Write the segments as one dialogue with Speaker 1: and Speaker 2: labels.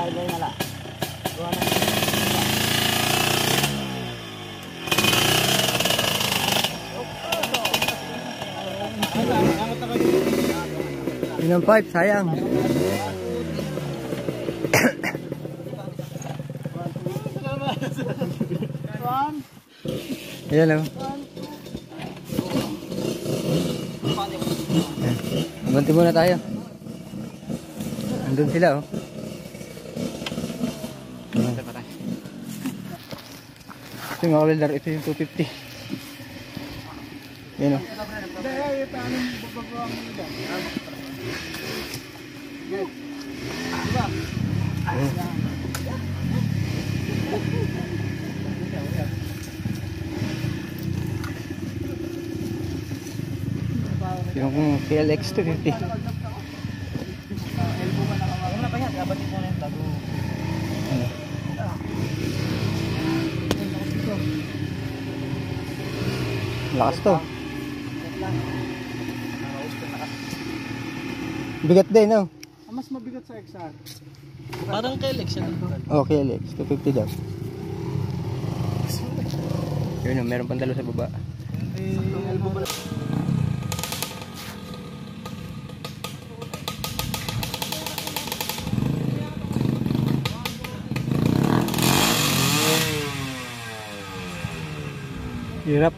Speaker 1: sideline na lang. Gawa na.
Speaker 2: Yun ang pipe, sayang. Ayan o. Abanti muna tayo. Andun sila o. Ito yung mga welder, ito yung 250. Yan o. Yung PLX 250. Lakas to. Bigat din, no?
Speaker 1: Mas mabigat sa XR.
Speaker 3: Parang KLX yan.
Speaker 2: Oh, KLX 250 daw. Yun, meron pang dalo sa baba. Hirap.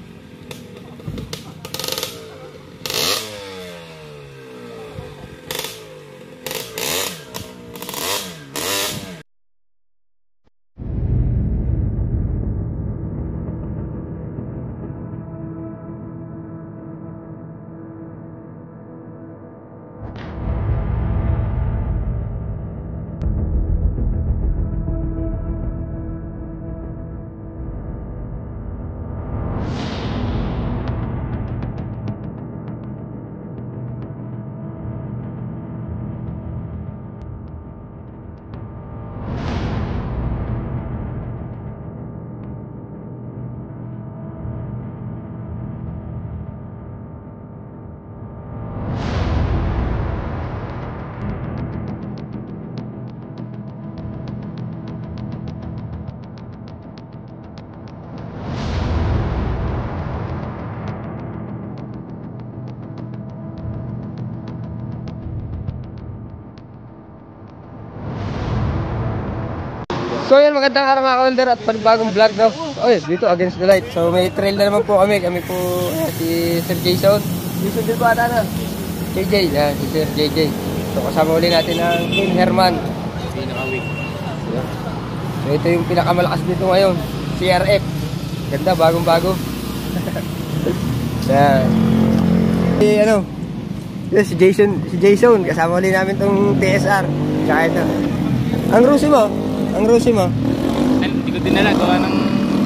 Speaker 2: So yan, magandang araw mga ka-welder at panibagong vlog daw. Oh, dito against the light. So may trail na naman po kami. Kami po si Sir Jason. Jason din ba na? JJ, yan, si Sir JJ. So kasama uli natin ang Team Herman. So ito yung pinakamalakas dito ngayon, CRF. Ganda, bagong-bago. Yan. Si Jason, kasama uli namin tong TSR. Tsaka ito. Ang Rusi mo? Ang Rusi mo?
Speaker 3: Hindi ko dinala, gawa ng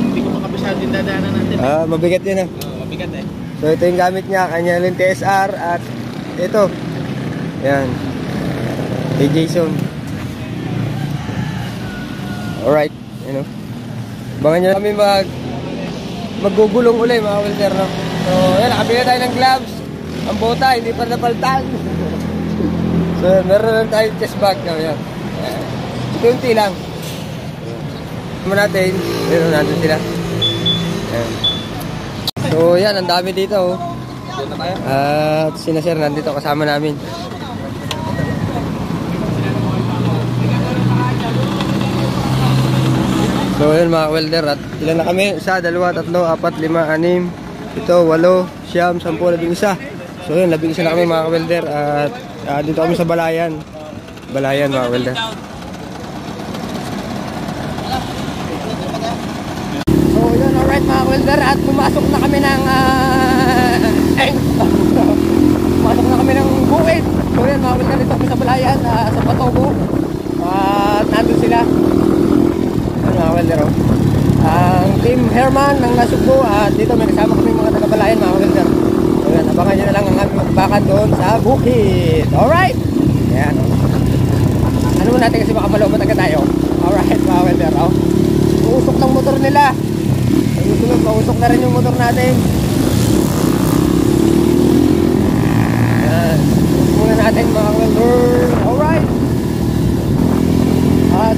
Speaker 3: hindi ko makabisado yung dadaanan natin.
Speaker 2: Mabigat yun
Speaker 3: Mabigat eh.
Speaker 2: So ito yung gamit niya, kanya yung TSR at ito. Yan. Kay Jason. Alright, abangan nyo kami maggugulong uli mga welder, no? So yan, nakabili tayo ng gloves. Ang bota, hindi pa napaltan. So meron lang tayo chest bag, no? Yan. Kunti lang. Natin, meron natin sila. Ayan. So yan, ang dami dito oh. At sina Sir nandito kasama namin. So yan mga welder, at ilan na kami? 1, 2, 3, 4, 5, 6, 7, 8, 9, 10, 11. So yun, 11 na kami mga welder. At dito kami sa Balayan. Balayan mga welder. Alright mga welder, at pumasok na kami ng pumasok na kami ng buwid. So yan mga welder, dito kami sa Balayan, sa Patogo. At nandun sila. Yan mga welder, oh. Ang Team Herman ng Nasugbo. At dito may kasama kami mga taga-Balayan mga welder. So yan, abangan nyo na lang ang aming magbakan doon sa bukid. Alright. Yan, oh. Ano mo natin kasi baka malumot agad tayo. Alright mga welder, oh. Usok ng motor nila. Susunod, mausok na rin yung motor natin. Yan. Usok muna natin mga welder. Alright. At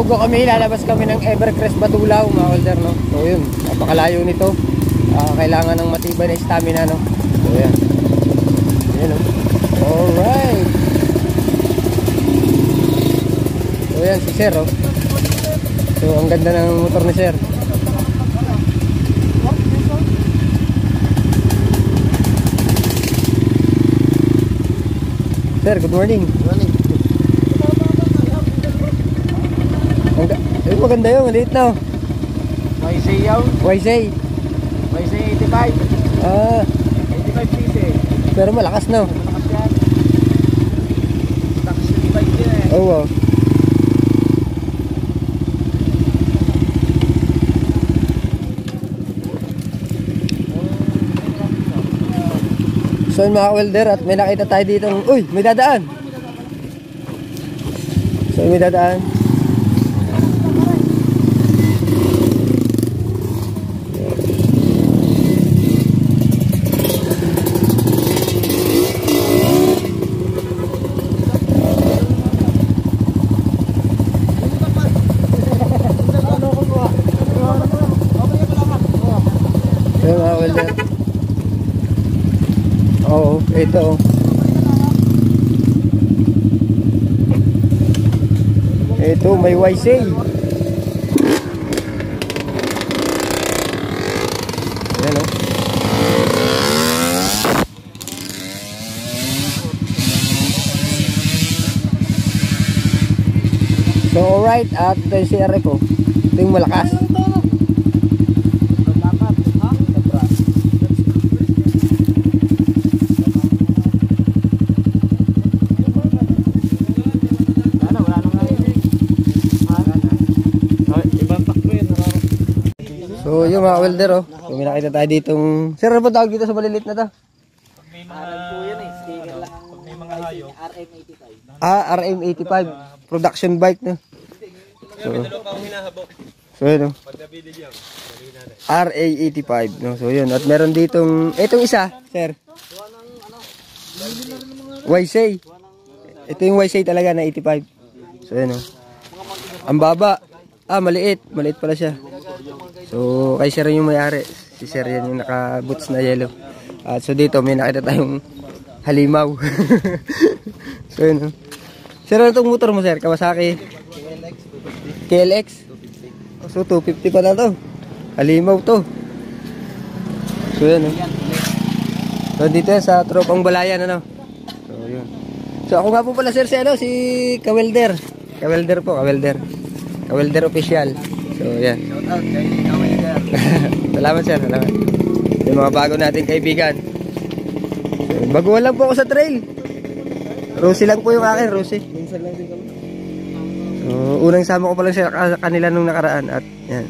Speaker 2: Patogo kami, lalabas kami ng Evercrest Batulaw mga welder, no? So yun, napakalayo nito. Kailangan ng matibay na stamina, no? So yan. Yan, no? Alright. So yan si Sir, oh. So ang ganda ng motor ni Sir. Sir, good morning.
Speaker 1: Good morning.
Speaker 2: Maganda yun, maliit na, oh.
Speaker 3: YC yun.
Speaker 2: YC.
Speaker 3: YC 85. 85cc.
Speaker 2: Pero malakas, no?
Speaker 3: Malakas yan. Taxi bike yun eh.
Speaker 2: Oo. So yun mga welder, at may nakita tayo dito. Uy, may dadaan. So may dadaan. So yun mga welder. Oo, ito. Ito, may YC. Ayan, oh. So, alright. At ito yung CRF, oh. Ito yung malakas. So yung mga welder, oh. So may nakita tayo ditong... Sir, ano ba tawag dito sa malilit na to?
Speaker 3: May mga sticker lang. Pag may mga hayop. RM85.
Speaker 2: RM85. Production bike, no? So yun, oh. RA85, no? So yun. At meron ditong... Itong isa, sir. YC. Ito yung YC talaga na 85. So yun, oh. Ang baba. Maliit. Maliit pala siya. So, kay Sir yung may-ari. Si Sir yan yung naka-boots na yellow. So, dito may nakita tayong halimaw. So, yun. Sir, ano itong motor mo, Sir? Kawasaki? KLX? So, 250 pa na to. Halimaw to. So, yun. So, dito yan sa Tropang Balayan, ano? So, yun. So, ako nga po pala, Sir, si Kawelder. Kawelder po, Kawelder. Kawelder official. So, yan.
Speaker 1: Shout out kay Kawelder.
Speaker 2: Salamat, sir. Salamat. Yung mga bago nating kaibigan. So, baguhan lang po ako sa trail. Rosie lang po yung akin, Rosie.
Speaker 1: Minsan lang din kami.
Speaker 2: So, unang sama ko pa lang sa kanila nung nakaraan. At, yan.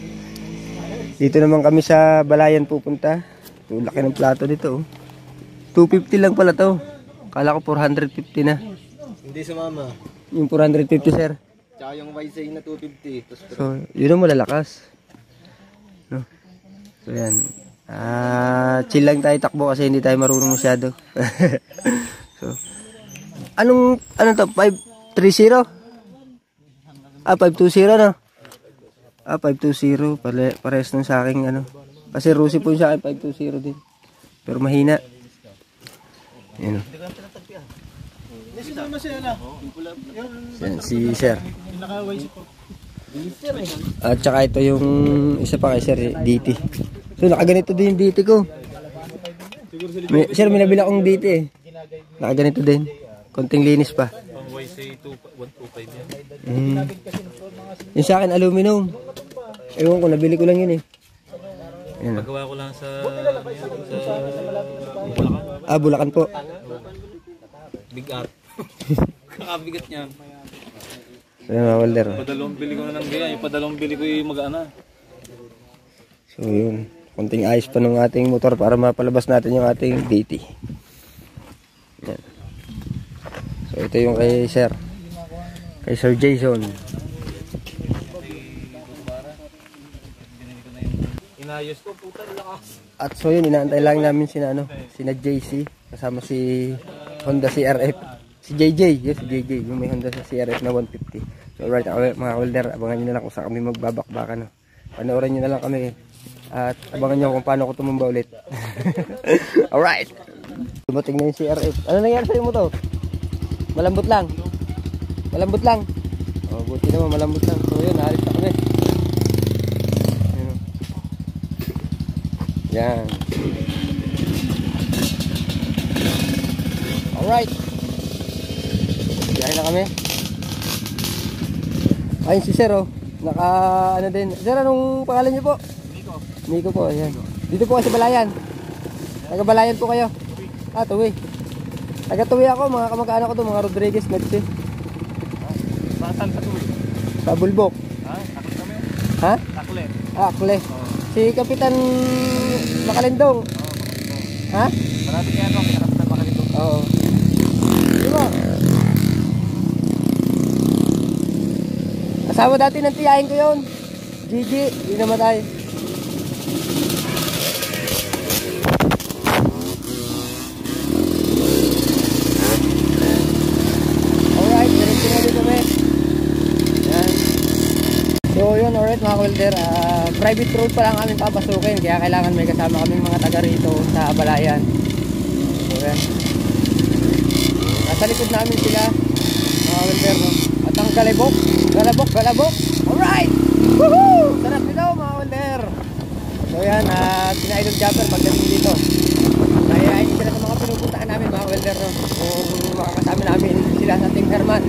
Speaker 2: Dito naman kami sa Balayan pupunta. So, laki ng plato dito, oh. 250 lang pala to. Kala ko 450 na.
Speaker 1: Hindi sumama.
Speaker 2: Yung 450, sir.
Speaker 1: Tsaka yung YC na 250.
Speaker 2: So, yun ang malalakas. No? So, yan. Chill lang tayo takbo kasi hindi tayo marunong masyado. So, ano to? 530? 520 no? 520. Parehas nung sa akin, ano. Kasi Rusi po yung sa akin, 520 din. Pero mahina. Yan, no? Yan, si Sir. At saka ito yung isa pa kay Sir, DT. So nakaganito din yung DT ko. Sir, may nabila akong DT eh. Nakaganito din. Konting linis pa.
Speaker 3: YC 125 yan.
Speaker 2: Yung sa akin aluminum. Ewan ko, nabili ko lang yun eh. Yan,
Speaker 3: Pagawa ko lang sa
Speaker 2: Bulacan po.
Speaker 3: Big Art. Kakabigat niyan.
Speaker 2: So yan mga welder.
Speaker 3: Padalawang bili ko na ng ganyan. Yung padalawang bili ko yung mag-ana.
Speaker 2: So yun, konting ayos pa ng ating motor para mapalabas natin yung ating DT. Yan. So ito yung kay Sir. Kay Sir Jason.
Speaker 3: Inayos ko, puta lakas.
Speaker 2: At so yun, inaantay lang namin sina JC kasama si Honda CRF. Si JJ, yes, si JJ, yung may Honda sa CRF na 150. So alright mga welder, abangan nyo na lang kung saan kami magbabakbakan. No? Panoorin nyo na lang kami at abangan nyo kung paano ko tumumba ulit. Alright. Dumating na yung CRF. Ano nangyari sa'yo mo to? Malambot lang. Malambot lang. Oh, buti naman malambot lang. So yun, naalis na kami. Yan. Alright. Biyahe na kami. Ayun si Sir oh. Naka ano din. Sir, anong pangalan niyo po? Nico. Nico po, ayan. Dito po kasi Balayan. Taga Balayan po kayo. Ah, Tuwi. Taga Tuwi ako, mga kamag-anak ko to, mga Rodriguez, Medsi.
Speaker 1: Saan ka Tuwi?
Speaker 2: Sa Bulbok.
Speaker 1: Ha? Akle kami?
Speaker 2: Ha?
Speaker 1: Akle.
Speaker 2: Ah, Akle. Si Kapitan Makalindong. Ha?
Speaker 1: Maraming yan ako, Kapitan Makalindong.
Speaker 2: Oo. Di ba? Asawa dati ng tiyahin ko yun. Gigi, di namatay. Alright, diretso na dito kami. Yan. So yun, alright mga welder. Private road pa lang kami papasukin. Kaya kailangan may kasama kaming mga taga rito sa Balayan. So yan. Nasa likod namin sila mga welder, no? At ang galabok. Alright! Woohoo! Sarap nito mga welder. So yan, sina Idol Japper pagdating dito. Kaya sila sa mga pinupuntaan namin mga welder, no? Kung makakasama namin sila sa Team Herman.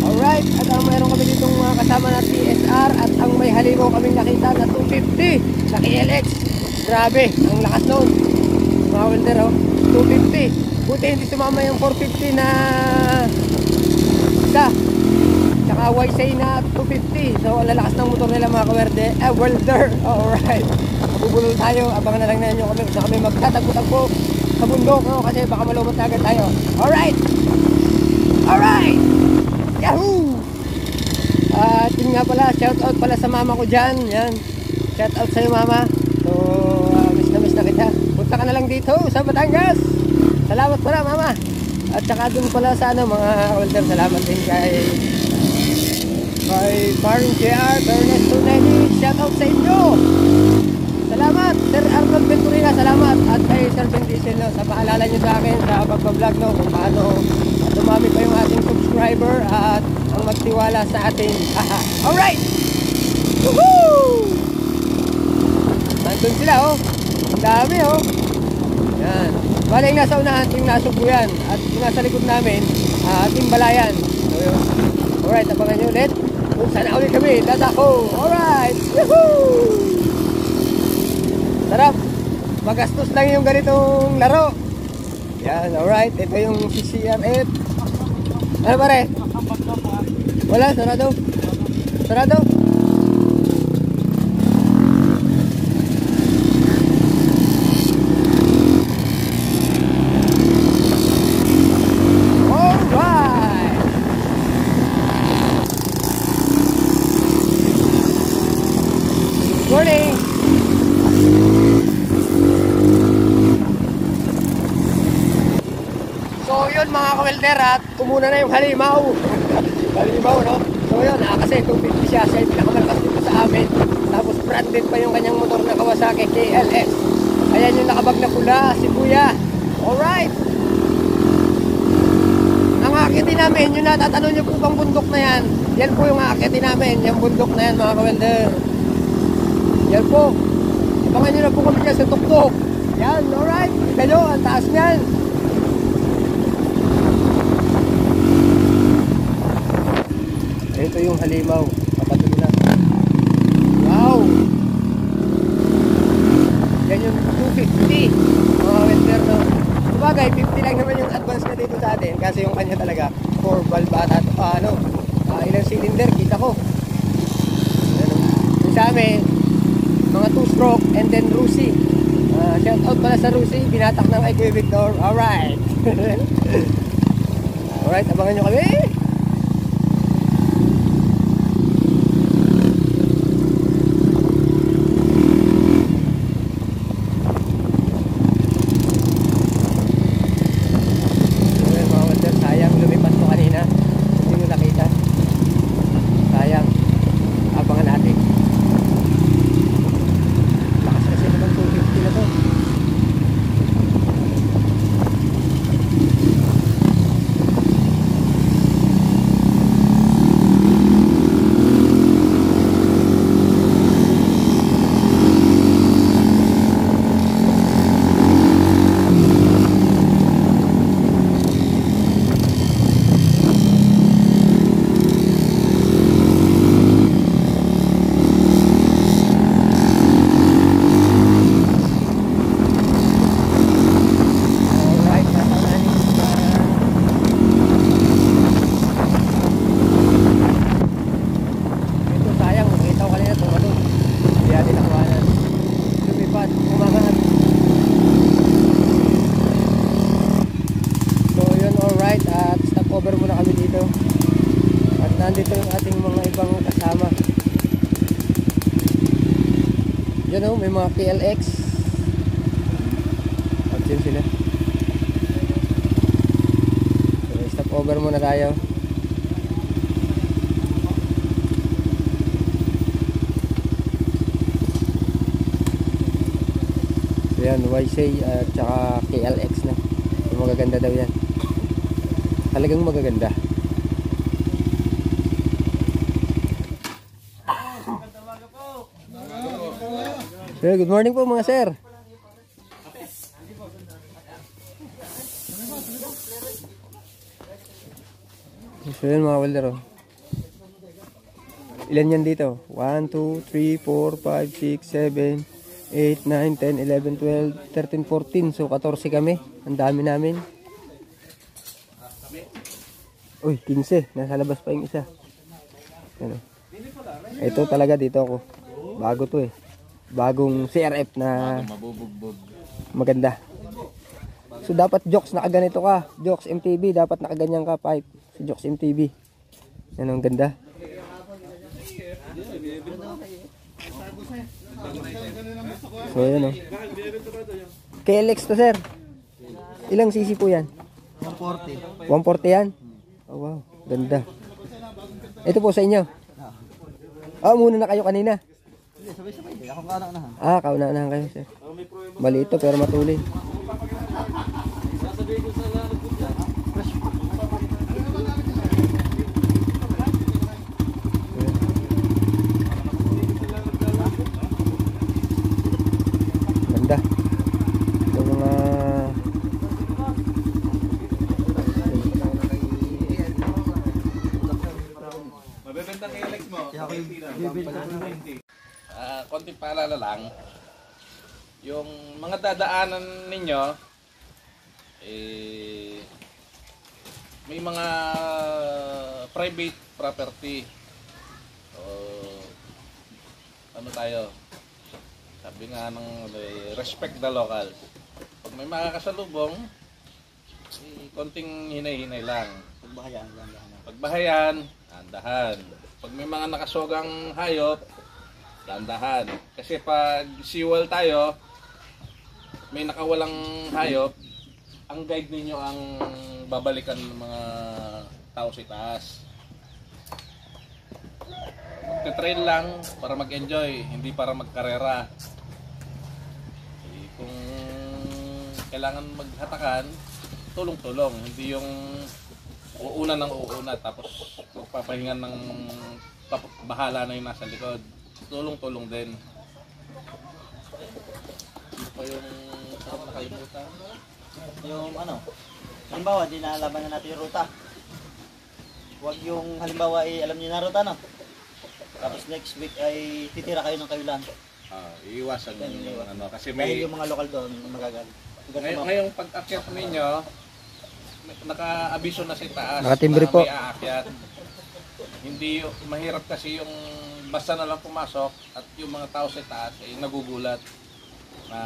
Speaker 2: Alright, at mayroon kami ditong mga kasama na TSR at ang may halimaw kaming nakita na 250 na KLX. Grabe, ang lakas noon mga welder, oh. 250. Buti hindi sumama yung 450 na isa. Tsaka YSay na 250. So lalakas ng motor nila mga welder. Alright, bubulol tayo. Abangan na lang na nyo kami kung kami magtatagpo-tagpo sa bundok, no? Kasi baka malumot na agad tayo. Alright, yahoo! At yun nga pala, shout out pala sa mama ko dyan. Yan, shout out sa'yo mama. So miss na kita. Punta ka na lang dito sa Batangas. Salamat pala mama. At saka dun pala sa mga welder, salamat din kay Paring JR, Ernest Tuneni. Shout out sa inyo. Salamat Sir Arnold Venturina, salamat. At kay Sir Ben Diesel, no, sa paalala nyo sa akin sa pagbablog, no, kung paano dumami pa yung ating subscriber at ang magtiwala sa atin. Alright! Woohoo! Nandun sila, oh. Ang dami, oh. Yan. Bale yung nasa unahan, yung nasa Buyan. At yung nasa likod namin, Team Balayan. So yun. Alright, abangan nyo ulit. Kung saan ulit kami, dadako. Alright! Woohoo! Sarap. Magastos lang yung ganitong laro. Yan, alright. Ito yung CCRF. Ano pare? Wala, sarado. Sarado. Alright. Morning. So yun mga ka-welder, at umuna na yung halimaw. Halimaw, no? So yun, kasi 250 siya yung pinakamalakas dito sa amin. Tapos branded pa yung kanyang motor na Kawasaki KLX. Ayan yung nakabag na pula, si Kuya. Alright. Ang akitin namin, yung natatanong nyo po bang bundok na yan, yan po yung akitin namin, yung bundok na yan mga ka-welder. Yan po. Abangan nyo na po kami dyan sa tuktok. Yan, alright. Kayo, ang taas nyan. Ito yung halimaw. Papatuloy na. Wow! Yan yung 250. Mga welder, no? Sabagay, 50 lang naman yung advance na dito sa atin. Kasi yung kanya talaga 4 valve at ilang cylinder, kita ko. Yung sa amin, mga 2-stroke and then Rusi. Shout out pala sa Rusi. Binatak ng kay Kuya Victor. Alright! Alright, abangan nyo kami. night at stop over muna kami dito. At nandito yung ating mga ibang kasama. Yan o, may mga PLX. At yun sila. So, stop over muna tayo. So yan, YC at saka KLX na. So, magaganda daw yan. Talagang magaganda. Sir, good morning po mga sir. So yun mga welder oh. Ilan yan dito? 1, 2, 3, 4, 5, 6, 7, 8, 9, 10, 11, 12, 13, 14. So 14 kami. Ang dami namin. Uy, 15. Nasa labas pa yung isa. Ano? Ito talaga dito ako. Bago to eh. Bagong CRF na maganda. So dapat Jokes nakaganito ka. Jokes MTB dapat nakaganyan ka pipe. Si Jokes MTB. Yan ang ganda. So yan o. KLX to sir. Ilang cc po yan? 140. 140 yan? Oh wow, ganda. Ito po sa inyo. Muna na kayo kanina.
Speaker 3: Sabay-sabay. Ako kauna-unahan.
Speaker 2: Kauna-unahan kayo, sir. Maliit to pero matuloy. Ganda. Ito mga
Speaker 1: Mabebenta kay Alex mo. Konting paalala lang. Yung mga dadaanan ninyo may mga private property. So, ano tayo? Sabi nga ng respect the locals. Pag may makakasalubong, konting hinay-hinay lang. Pagbahayan, andahan. Pag may mga nakasogang hayop, dandahan. Kasi pag siwal tayo, may nakawalang hayop, ang guide ninyo ang babalikan ng mga tao sa taas. Magte-trail lang para mag-enjoy, hindi para magkarera. Kung kailangan maghatakan, tulong-tulong, hindi yung uuna ng uuna tapos magpapahinga ng bahala na yung nasa likod. Tulong-tulong din. Ano pa yung nakalimutan?
Speaker 3: Yung ano, halimbawa, di naalaman na natin yung ruta. Huwag yung halimbawa alam niyo na ruta, no? Tapos next week ay titira kayo ng kayulan.
Speaker 1: Iiwasan yung ano. Kasi
Speaker 3: Dahil yung mga lokal doon magagal.
Speaker 1: Ngayong pag-akyat ninyo, naka-abiso na sa taas
Speaker 2: Nakatimbre
Speaker 1: na
Speaker 2: po.
Speaker 1: may aakyat. Hindi mahirap kasi yung basta na lang pumasok at yung mga tao sa taas ay nagugulat na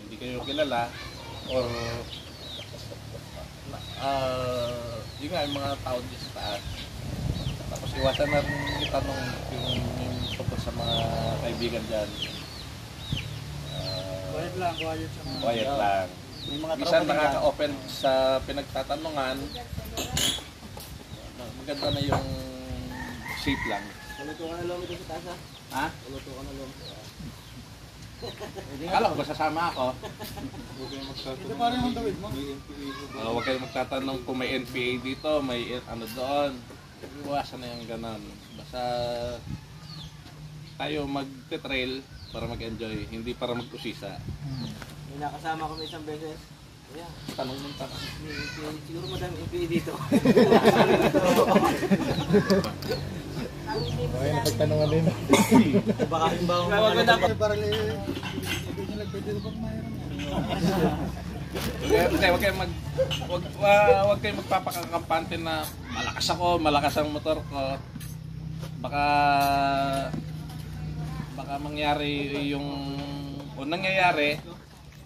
Speaker 1: hindi kayo kilala or yun nga yung mga tao dito sa taas. Tapos iwasan na rin itanong yung tungkol sa mga kaibigan dyan. Quiet lang.
Speaker 3: May mga
Speaker 1: Minsan nakaka-open sa pinagtatanungan. Maganda na yung safe lang.
Speaker 3: Luto ka na lomi doon sa taas, ha?
Speaker 1: Ha?
Speaker 3: Luto ka na lomi.
Speaker 1: Akala ko ba sasama ako?
Speaker 4: Ito parang yung Dawid mo.
Speaker 1: Huwag kayong magtatanong kung may NPA dito, may ano doon. Iwasan na yung ganon. Basta tayo mag-trail para mag-enjoy, hindi para mag-usisa.
Speaker 3: May nakasama ko isang beses. Yeah.
Speaker 1: Tanong mo tanong.
Speaker 3: Siguro madami NPA dito.
Speaker 4: Ay, napagtanungan din.
Speaker 3: Baka halimbawa
Speaker 4: Parang hindi nyo nagpwede na pang mayroon.
Speaker 1: Huwag kayong magpapakakampante na malakas ako, malakas ang motor ko. Baka mangyari yung o nangyayari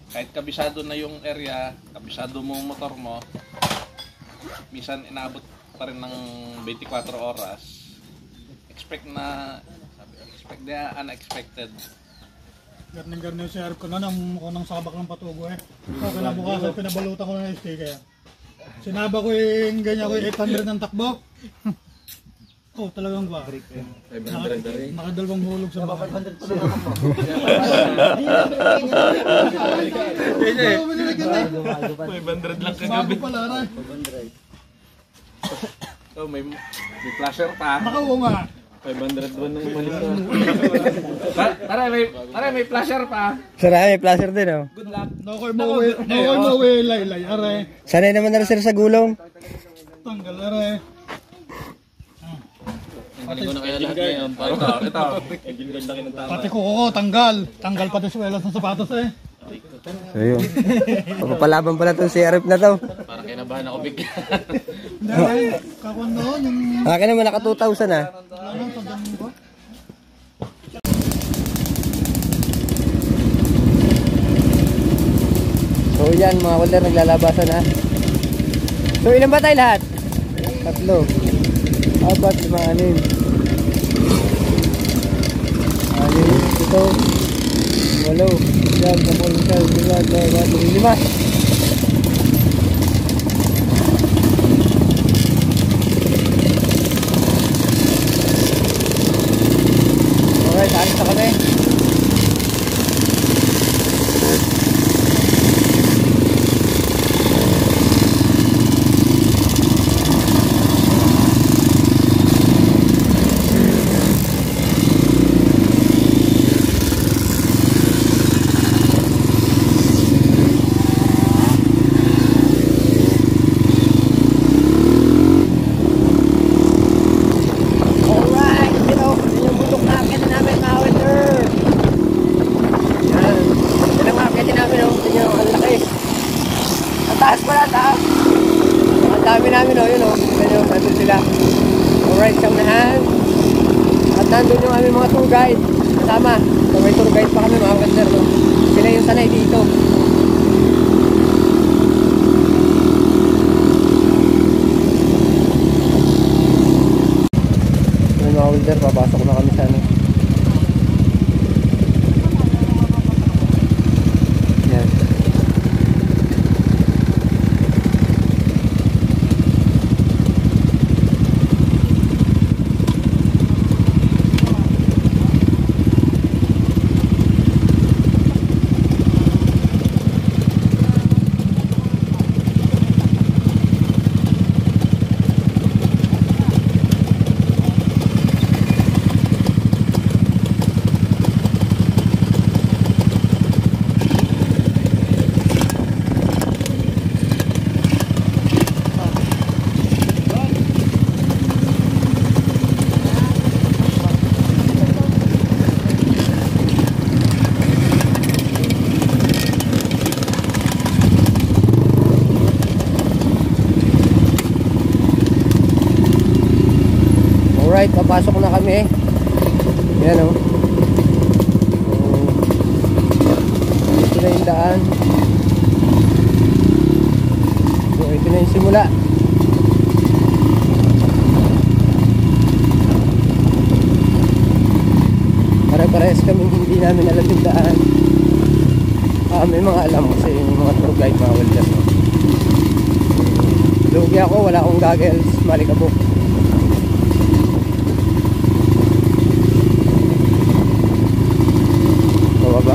Speaker 1: kahit kabisado na yung area, kabisado mo yung motor mo, minsan inaabot pa rin ng 24 oras. Expect the unexpected.
Speaker 4: Garning yung share ko na nang sabak ng patugo eh. So, kinabukasan pinabalutan ko ng ST kaya. Sinaba ko yung ganyan ko 800 ng takbo. Oh, talagang ba? 500 nakadalawang hulog sa bahay.
Speaker 3: 500 pa lang ako.
Speaker 1: 500 lang kagabi.
Speaker 4: Bago pala na.
Speaker 3: 500.
Speaker 1: So, may flasher pa.
Speaker 4: Nakawo nga.
Speaker 1: 500 doon ng balik ko. Tara, may flasher pa.
Speaker 2: Sarami, placer din, oh.
Speaker 1: Good luck.
Speaker 4: Nakoy mo we laylay. Are.
Speaker 2: Sanay naman na rin sir sa gulong.
Speaker 4: Tanggal are.
Speaker 1: Ito.
Speaker 4: Pati kuko tanggal. Tanggal pati suwelas ng sapatos eh.
Speaker 2: So yun. Papalaban pala itong CRF na to.
Speaker 1: Parang kinabahan ako bigla.
Speaker 4: Dahil kakuan doon yung...
Speaker 2: Akin naman naka 2,000 ah.
Speaker 4: Ano, tandang mo ba?
Speaker 2: So yan mga welder, naglalabasan na. So ilan ba tayo lahat? 3. 4, 5, 6, 7, 8, 9, 10, 11, 12, 13, 14, 15. Alright, alis na kami. Nandun yung aming mga tour guide kasama. So may tour guide pa kami mga welder, no? Sila yung sanay dito. Yung mga welder, papasok na kami sa ano. Yan. Alright, papasok na kami. Yan o. So, ito na yung daan. So, ito na yung simula. Pare-parehas kami hindi namin alam yung daan. May mga alam kasi yung mga tour guide, mga welder, no? Lugi ako, wala akong goggles, malikabok. Baba.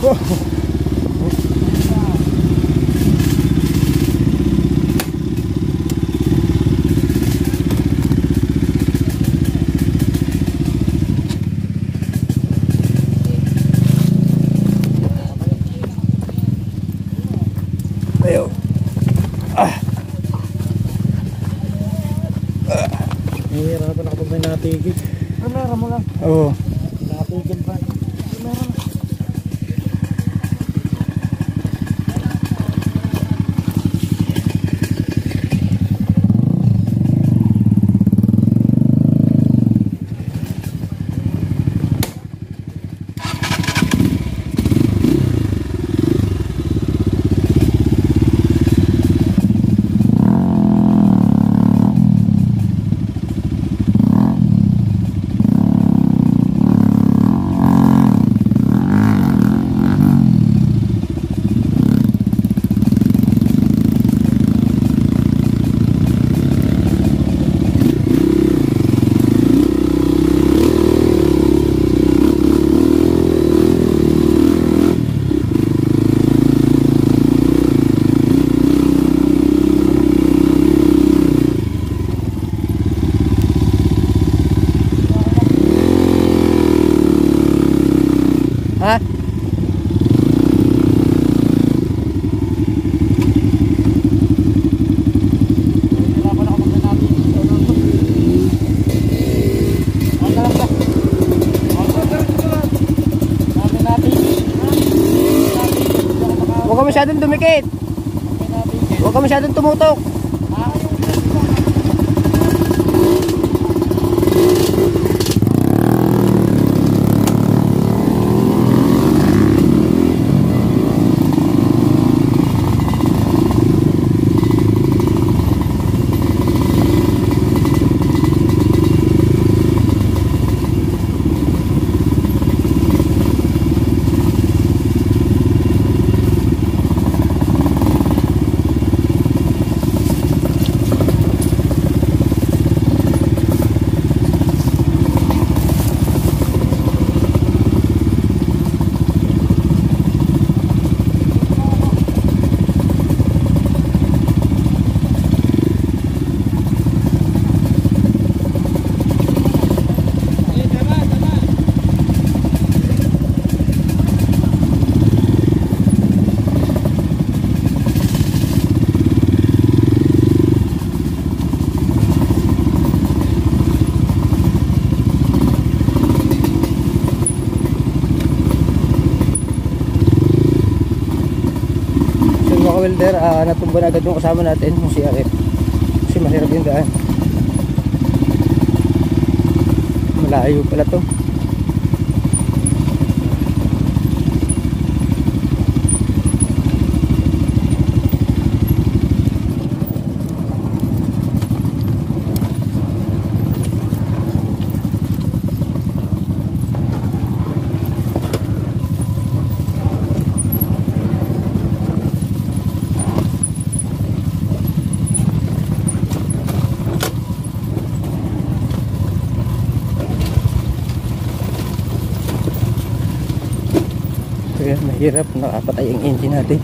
Speaker 2: Ayun.
Speaker 4: Nahihirapan ako pag may natigil. Meron mo lang.
Speaker 2: Oo.
Speaker 4: Natigil pa. Meron.
Speaker 2: Ha?
Speaker 4: Nahihirapan ako pag may natigil. Ang dalang ba? Dami natigil.
Speaker 2: Huwag ka masyadong dumikit. Huwag ka masyadong tumutok. Mga welder, natumba na agad yung kasama natin, yung CRF. Kasi mahirap yung daan. Malayo pala to. Kaya mahirap, nakapatay ang engine natin.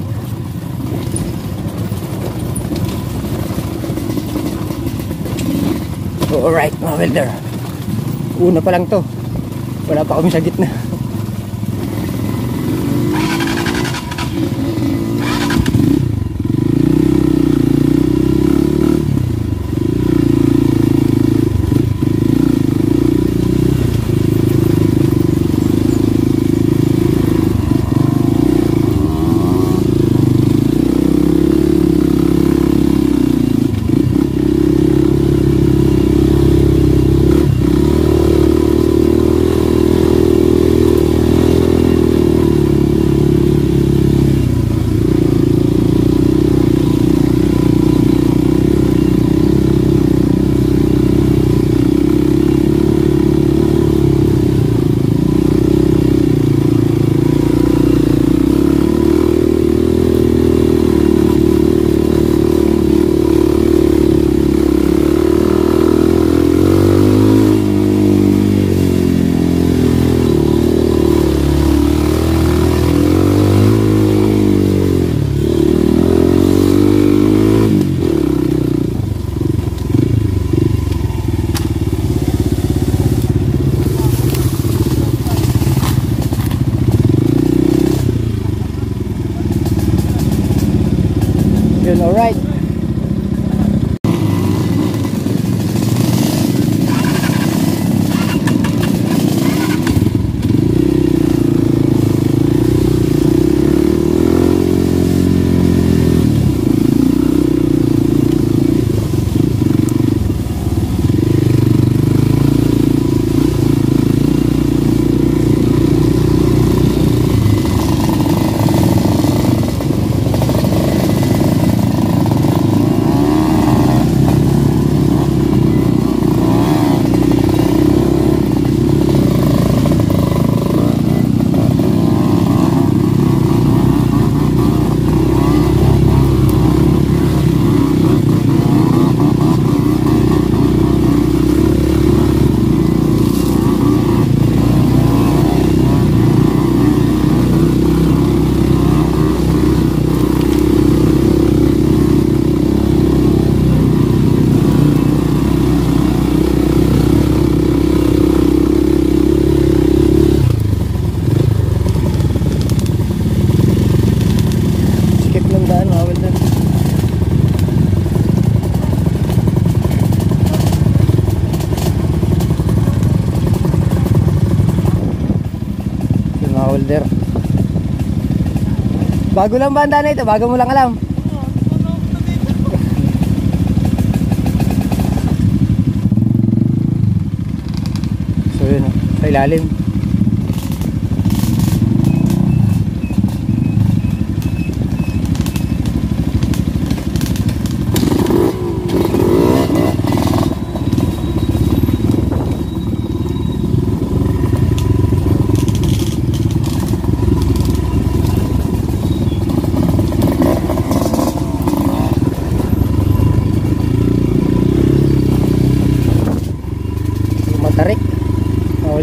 Speaker 2: Alright mga welder, una pa lang to, wala pa kami sa gitna. Alright. Holder. Bago lang ba ang daan na ito? Bago mo lang alam? So yun, sa ilalim.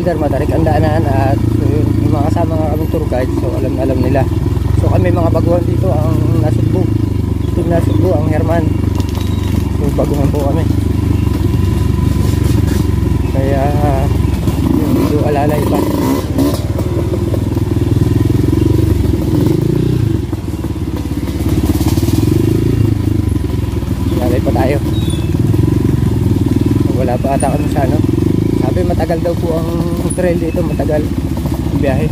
Speaker 2: Matarik ang daanan at so yun, yung mga kasama nga kaming tour guide, so alam nila. So kami mga baguhan dito ang nasugbo, team nasugbo ang Herman, so baguhan po kami, kaya yung medyo alalay pa. Alalay pa tayo, wala pa ata kami sa ano. Sabi matagal daw po ang trail dito, matagal ang biyahe.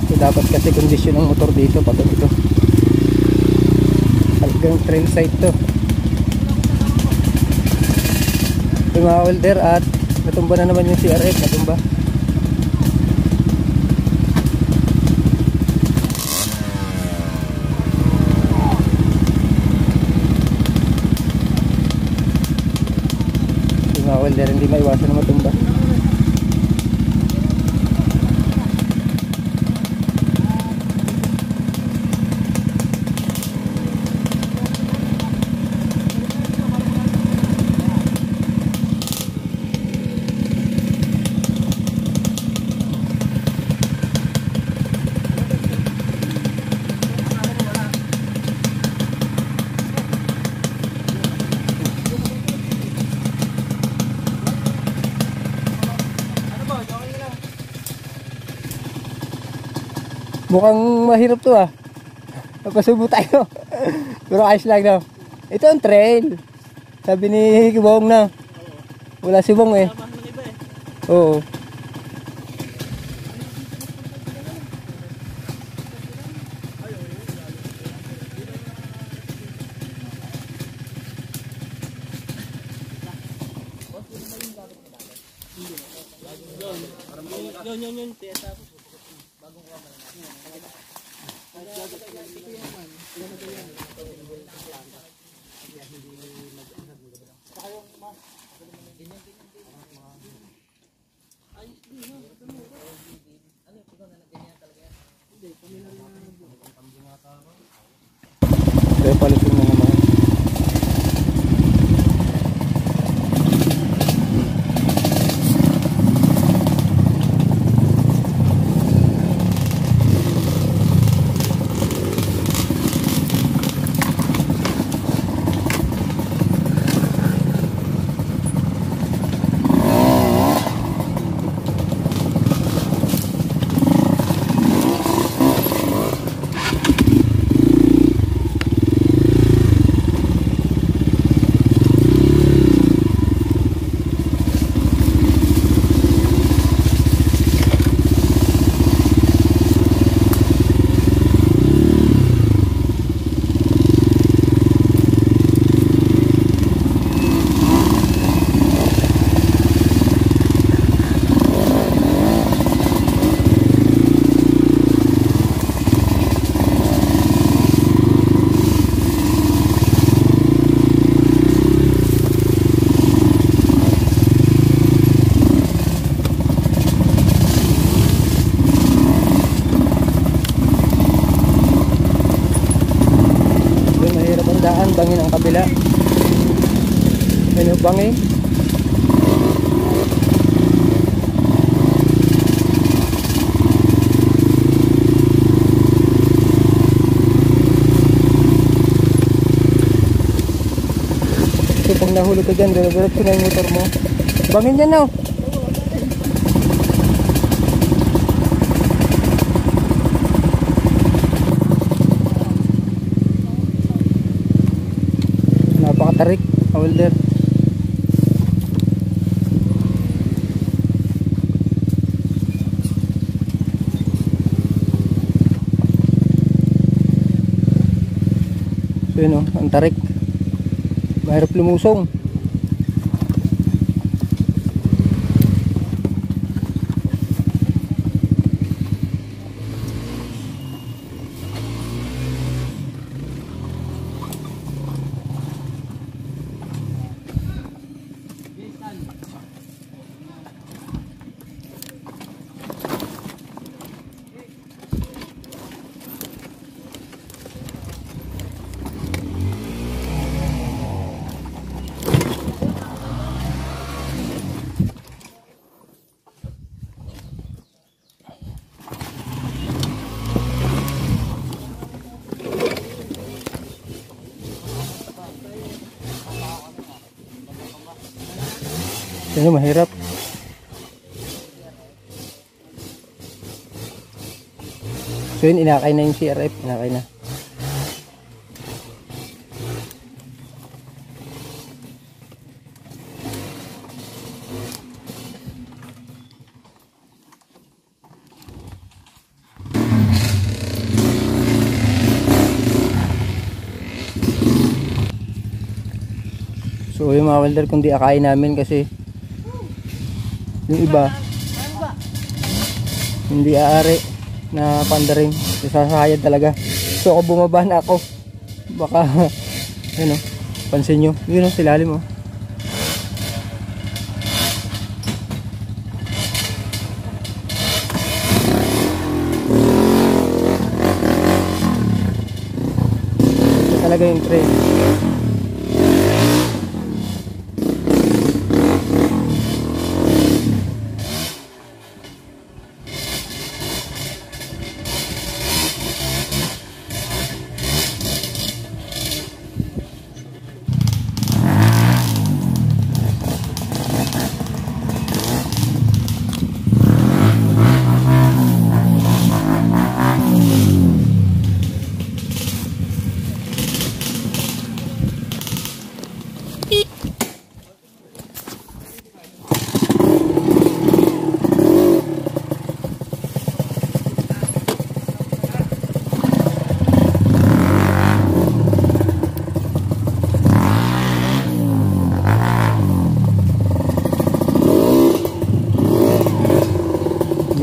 Speaker 2: So dapat kasi kondisyon ng motor dito, patod ito. Talagang trail site to. Yung mga welder at natumba na naman yung CRF, natumba. Welder hindi maiwasan na matumba. Mukhang mahirap to ah. Napasubo tayo. Pero ayos lang daw. Ito ang trail. Sabi ni Kibong na. Wala si Bong eh. Oo.
Speaker 3: Yun.
Speaker 2: Kaya palitin mo naman. Bangi. So pag nahulog ka dyan, diretso na yung motor mo. Bangin dyan na. Napakatarik, welder. So yun o, ang tarik. Mahirap lumusong. Yan yung mahirap. So yun, inakay na yung CRF. Inakay na. So yung mga welder, kung di akayin namin kasi yung iba hindi aari na pandarin, sasahayad talaga. So ako bumaba na ako, baka ano, pansin nyo yun ang silalim oh. Ito talaga yung train.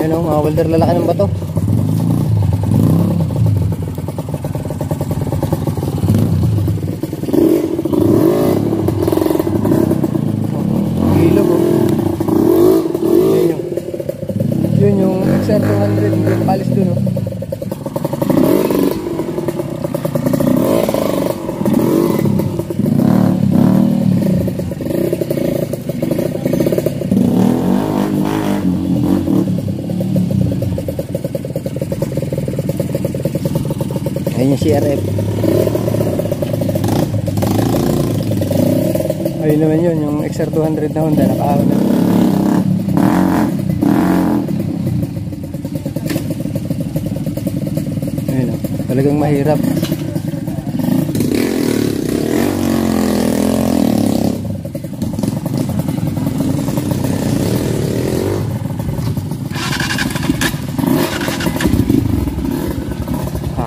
Speaker 2: Yan o, mga welder, lalaki ng bato. Ilog o. Yun yung XR200, yung palis dun o. Ayun yung CRF. Ayun naman yun, yung XR200 na Honda, nakaahon na. Ayun o, talagang mahirap.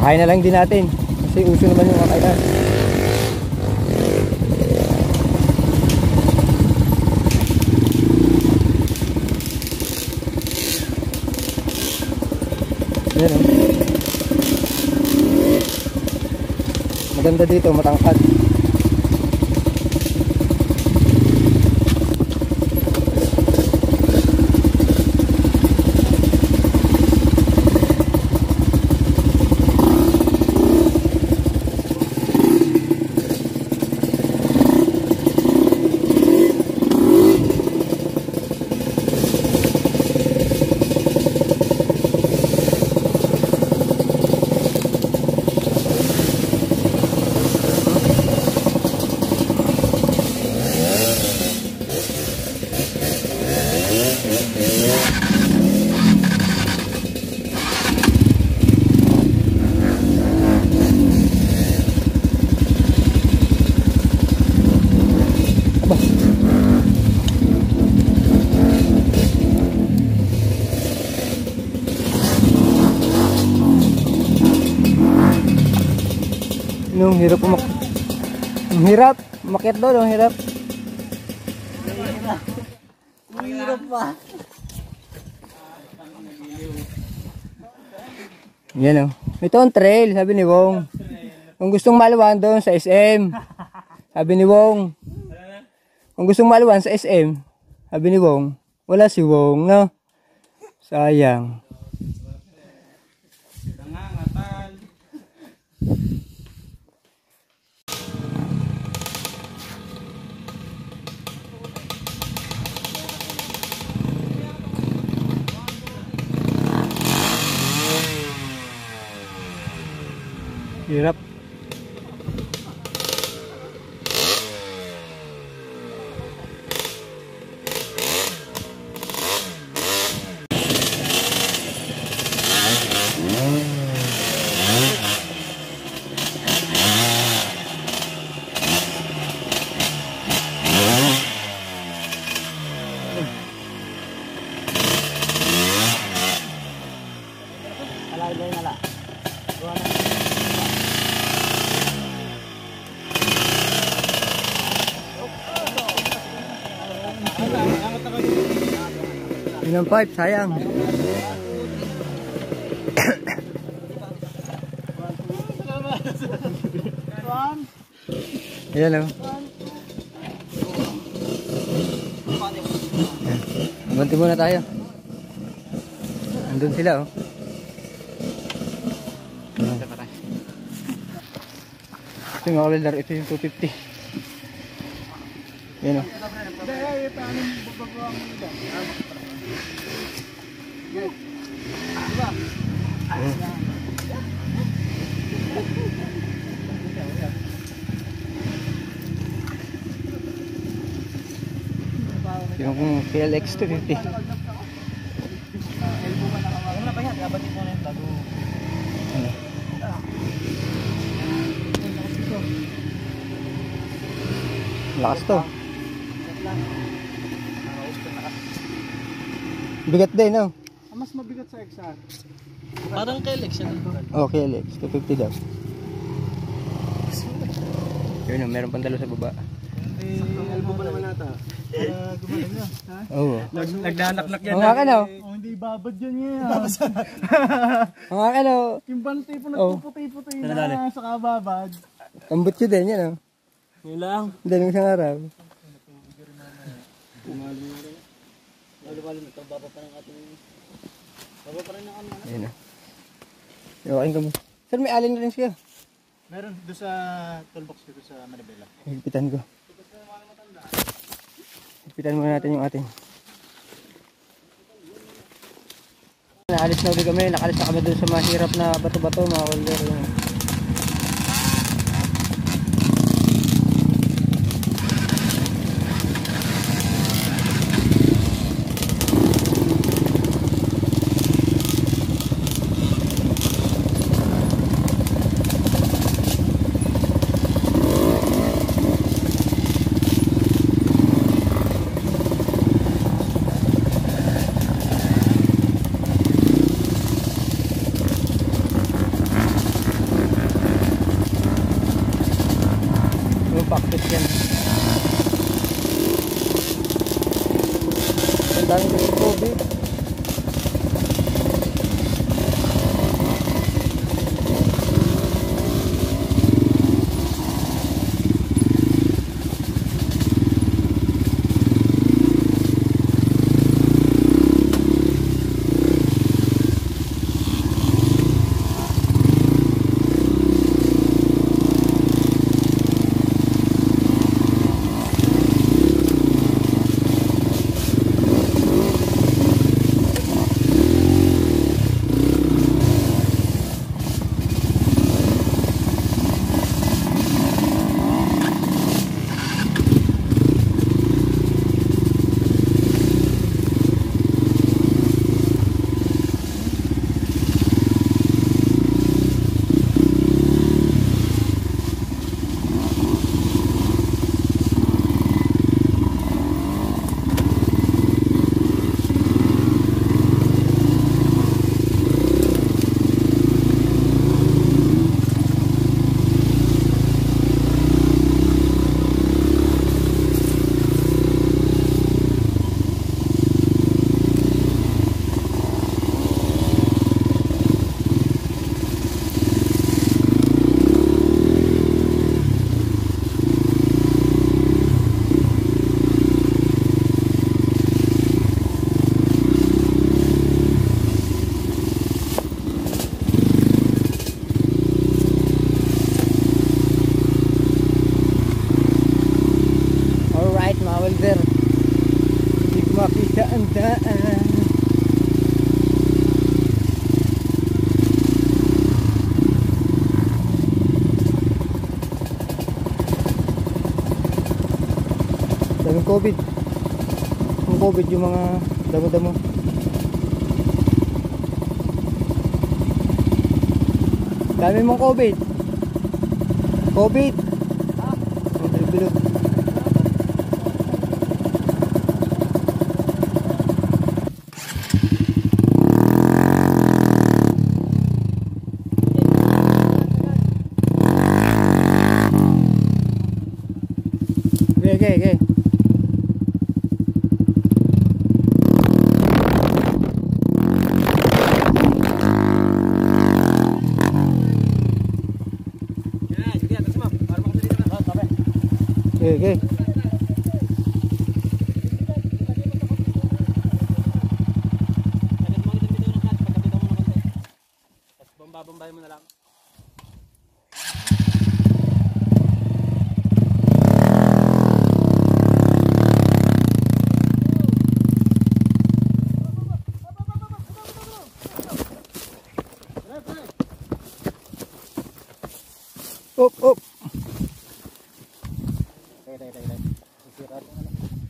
Speaker 2: Kakain na lang din natin kasi uso naman yung kakainan. Yan o. Maganda dito, matangkad. Ang hirap umakyat. Ang hirap. Umakyat doon, ang hirap.
Speaker 3: Ang hirap pa.
Speaker 2: Yan o. Ito ang trail, sabi ni Wong. Kung gustong maluwan doon sa SM. Sabi ni Wong. Kung gustong maluwan sa SM. Sabi ni Wong. Wala si Wong, no? Sayang. Hirap.
Speaker 3: Alay na la. Gawa na.
Speaker 2: Yun ang pipe, sayang. Ayan o. Banti muna tayo. Andun sila o. Ito yung welder, ito yung 250. Ayan o. Yung PLX 250.
Speaker 3: Ano ba yan? Gabatin mo na yung bago.
Speaker 2: Lakas to. Bigat din, no?
Speaker 4: Mas mabigat sa XR.
Speaker 3: Parang kay Lex yan.
Speaker 2: Okay, Alex. 250 daw. Yun, meron pang dalo sa baba.
Speaker 4: Elbow ba naman nata? Gumaling na. Ha?
Speaker 2: Oo.
Speaker 3: Nagdanaklak yan.
Speaker 2: Ang akin, oh.
Speaker 4: Oh, hindi babad yan yan.
Speaker 2: Ang akin, oh.
Speaker 4: Yung bante po
Speaker 2: Oh.
Speaker 4: nagpuputi-puti na sa kababad.
Speaker 2: Kambot yun din, yan, oh.
Speaker 3: Yun lang.
Speaker 2: Hindi, nung isang araw.
Speaker 3: Lalo-lalo ito. Baba pa ng ating... Baba pa rin ng ano.
Speaker 2: Ayun, oh. Iwakin ka mo. Sir, may alin na rin siya.
Speaker 4: Meron doon sa toolbox dito sa Manibela.
Speaker 2: Higpitan ko. Higpitan muna natin yung ating. Naalis na ulit kami. Nakalis na kami dun sa mahirap na bato-bato, mga welder. Practice yan. Ang daming tubig. COVID. Yung COVID yung mga damo-damo. Dami mong COVID. COVID. Ang bilog-bilog. Okay. Okay.
Speaker 3: Bomba-bombay mo na lang.
Speaker 2: Up.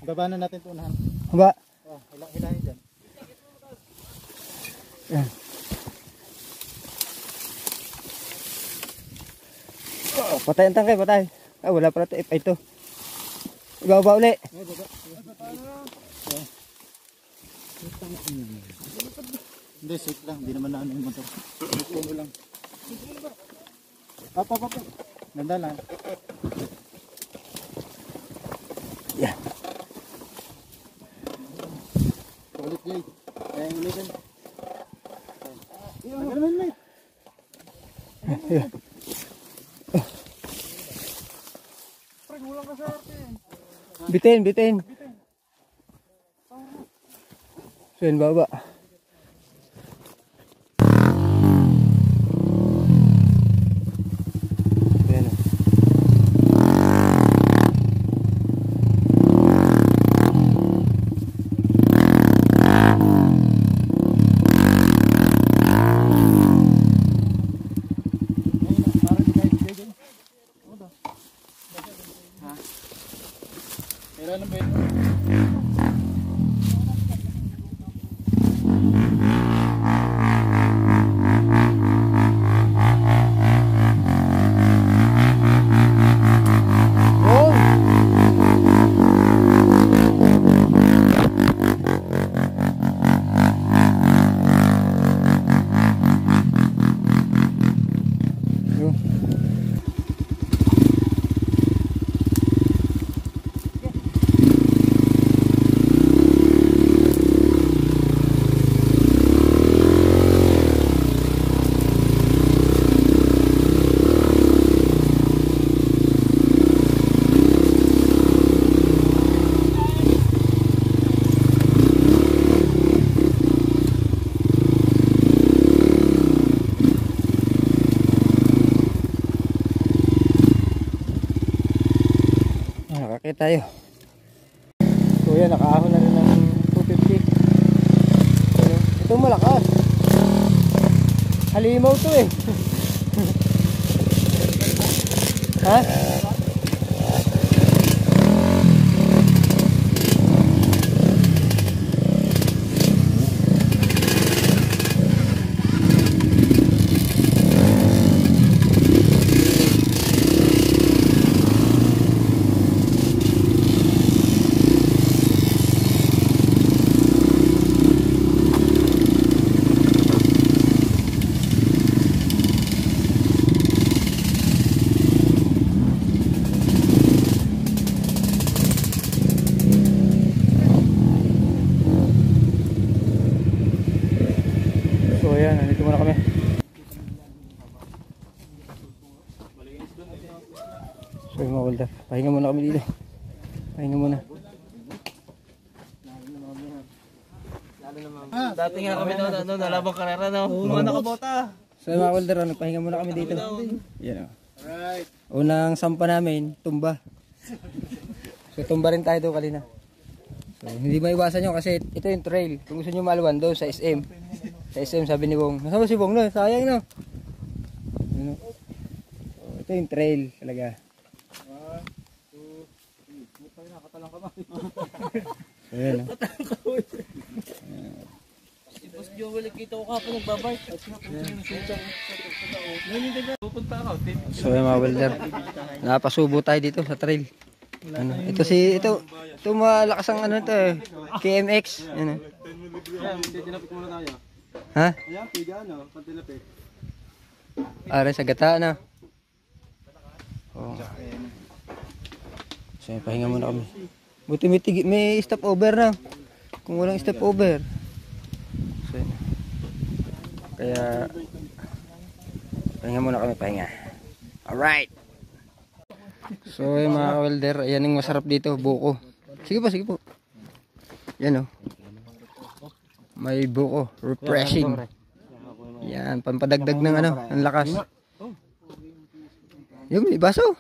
Speaker 3: Baba na natin ito unahan.
Speaker 2: Haba.
Speaker 3: Oh, hilahin dyan.
Speaker 2: Yan. Oh, patay ang tangke, patay. Ah, wala pala ito. Ito. Ibaba uli.
Speaker 3: Hindi, safe lang. Hindi naman na ano yung motor. Uno lang. Up. Ganda lang.
Speaker 2: Yan.
Speaker 3: Ulit, Jay. Kaya yung ulitin. Tagal naman, mate.
Speaker 2: Bitin. So yun, baba. Ayan.
Speaker 3: Kailan na ba yun?
Speaker 2: Nakakit tayo. So yan, nakaahon na rin ng 250. Ito malakas. Halimaw to eh. Ha? So ayan, nandito muna kami. So yung mga welder, pahinga muna kami dito. Pahinga muna.
Speaker 3: Dati nga kami nalabang karera na. Mga nakabota.
Speaker 2: So yung mga welder, nagpahinga muna kami dito. Yan o. Unang sampa namin, tumba. So tumba rin tayo doon kanina. So hindi maiwasan nyo kasi ito yung trail. Kung gusto nyo maluwan doon sa SM. Sa SM sabi ni Bong, nasaan ba si Bong no? Sayang no? Ano? So, ito yung trail talaga.
Speaker 3: 1, 2, 3. Nakatalang ka ba?
Speaker 2: Ayan, oh.
Speaker 3: Boss Joel, kita ko kapag nagbabike.
Speaker 1: Pupunta ako.
Speaker 2: So yung mga welder, napasubo tayo dito sa trail. Ano, ito malakas ang ano to eh, KMX. Ano.
Speaker 1: Tinapit muna tayo.
Speaker 2: Ha?
Speaker 1: Ayan, piga ano, pantinapit.
Speaker 2: Are sa gata na. Oh. So pahinga muna kami. Buti may stop over na. Kung walang stop over. So, kaya pahinga muna kami, pahinga. Alright. So yung mga welder, ayan yung masarap dito, buko. Sige po. Yan, oh. May buko, refreshing. Yan, pampadagdag ng ano, ng lakas. Yung may baso.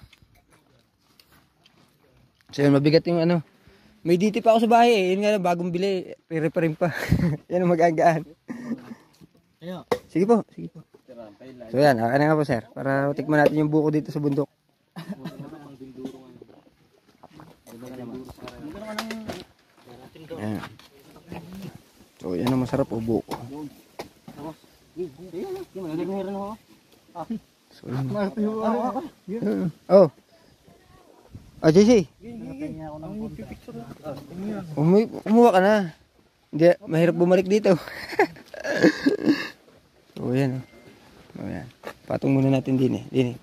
Speaker 2: So yun, mabigat yung ano. May DT pa ako sa bahay eh. Yun nga lang, bagong bili. Re-reparing pa. Yan ang mag-agaan. Sige po. So yan, akin na nga po sir. Para tikman natin yung buko dito sa bundok. Yan. So yan ang masarap o buko. So yan. Oh. JC. Umuha ka na. Hindi, mahirap bumalik dito. So yan. Oh yan. Patong muna natin din eh.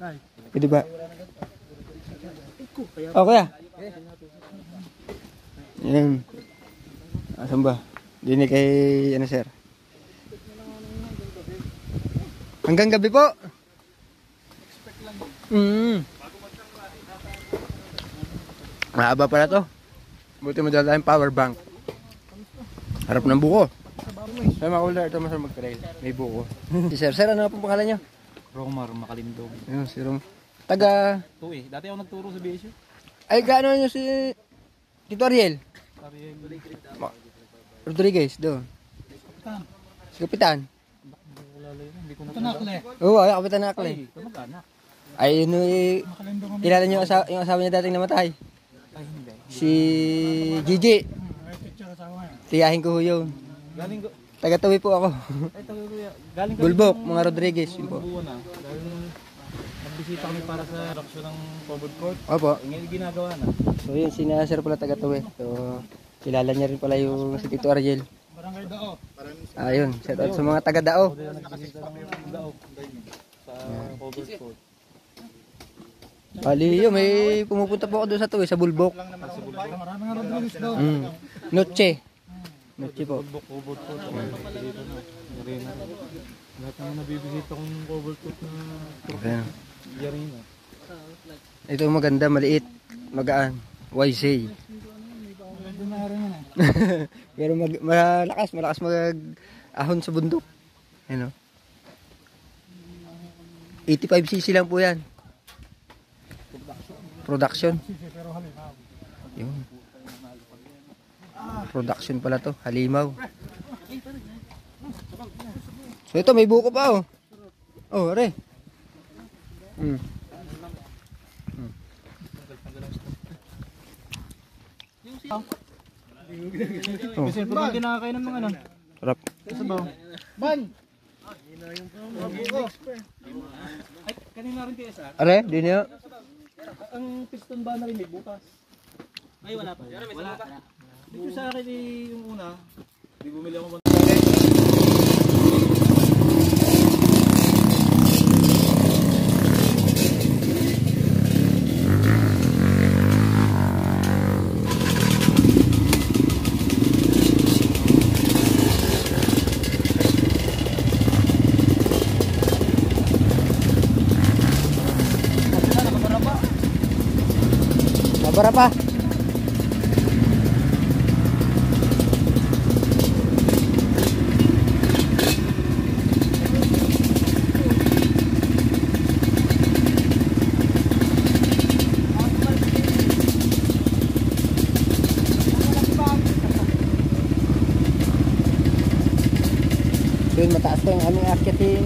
Speaker 2: Pwede ba? Oh kuya. Yan. Asan ba? Din kay ano sir. Hanggang gabi po. Mahaba pala to. Buti mo dala tayong power bank. Harap ng buko. Ay mga kulder, ito masarap mag-trail. May buko. Si sir, ano pong pangalan niyo?
Speaker 3: Romar, Makalindog.
Speaker 2: Ayun, si Rom. Taga...
Speaker 3: Ito eh, dati ako nagturo sa BSU.
Speaker 2: Ay, gaano nyo si... Tito Ariel? Rodriguez, doon. Si Kapitan.
Speaker 4: Tanakle.
Speaker 2: Oo, ay, Kapitan Nakle. Ay, yun eh... Kilala nyo yung asawa niya dating namatay?
Speaker 3: Ay, hindi.
Speaker 2: Si Gigi.
Speaker 4: May picture kasama yan.
Speaker 2: Tiyahin ko yun.
Speaker 3: Galing ko.
Speaker 2: Taga-tawi po ako.
Speaker 3: Ay, taga kuya. Galing ko.
Speaker 2: Bulbok, mga Rodriguez. Yun po.
Speaker 3: Buwan na. Dahil nagbisita kami para sa reaksyon ng forward court.
Speaker 2: Opo.
Speaker 3: Ngayon ginagawa na.
Speaker 2: So yun, si Nasir pala taga-tawi. So, kilala niya rin pala yung si Tito Ariel.
Speaker 4: Barangay Dao.
Speaker 2: Ayun, shout out sa mga taga-Dao.
Speaker 3: Nagbisita ng daog sa forward court.
Speaker 2: Bali yun, may pumupunta po ako doon sa tuwi, sa Bulbok.
Speaker 4: Maraming nga Rodriguez daw.
Speaker 2: Noche. Noche po.
Speaker 3: Forward court. Dito na. Arena. Lahat naman nabibisita kong forward court na
Speaker 2: Okay.
Speaker 3: arena.
Speaker 2: Ito maganda, maliit, magaan. YC.
Speaker 4: Medyo na rin yan eh.
Speaker 2: Pero malakas mag-ahon sa bundok. Ano? 85cc lang po yan. Production.
Speaker 4: Pero halimaw.
Speaker 2: Yun. Production pala to, halimaw. So ito, may buko pa oh. Oh, are.
Speaker 3: Kasi pag kinakain ng mga ano.
Speaker 2: Sarap.
Speaker 3: Sabaw.
Speaker 4: Ban!
Speaker 3: Ay, kanina rin kaya sa
Speaker 2: Are, di niyo.
Speaker 3: ang piston ba na rin may butas? Ay, wala pa. Wala. Dito sa akin yung una, di bumili ako
Speaker 2: Mabara pa. Yun, mataas to yung aming akyatin.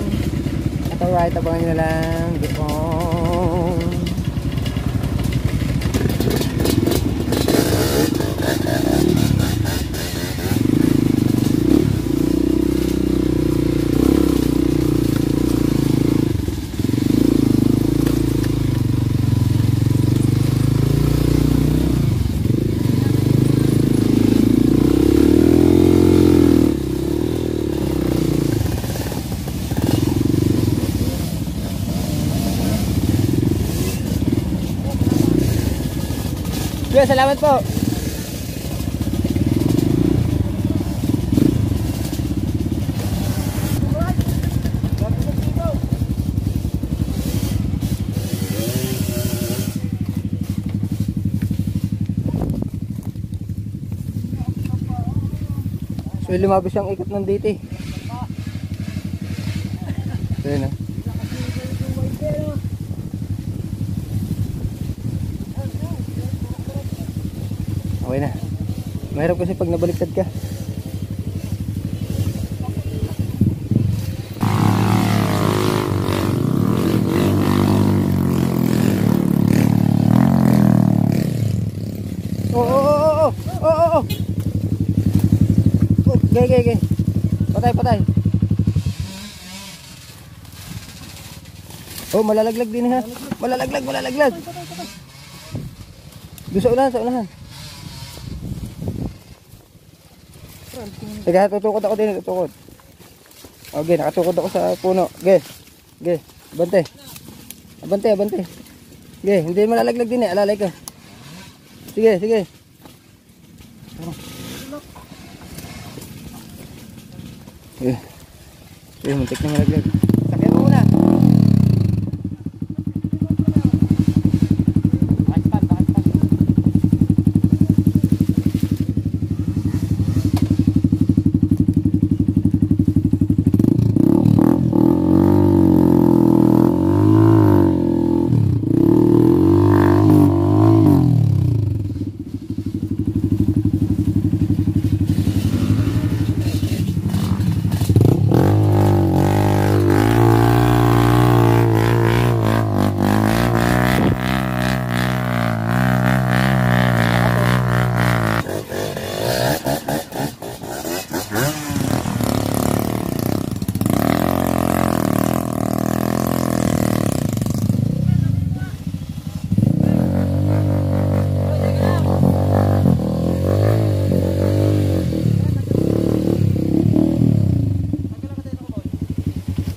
Speaker 2: Ito right, abangan nyo na lang. Get on. Kuya, salamat po. So lumabas yung ikot ng dito eh. So yun, okay na. Mahirap kasi pag nabaliktad ka. Oh. Okay. Patay. Oh, malalaglag din ha. Malalaglag. Doon sa unahan. Sige, tutukod ako din. Okay, nakatukod ako sa puno. Okay. Abante. Okay, hindi malalaglag din eh. Alalay ka. Sige. Muntik na malaglag. Sakyan mo muna.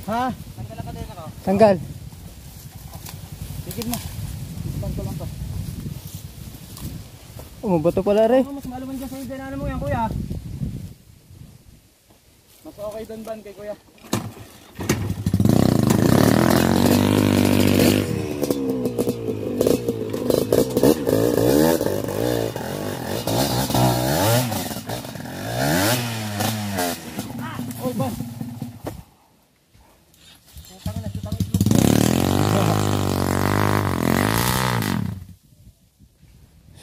Speaker 2: Ha? Tanggal.
Speaker 3: Tigil mo. Banto lang to.
Speaker 2: Mabato pala rin.
Speaker 3: Mas maluman dyan sa dinaanan mo yan, kuya. Mas okay doon ban kay kuya.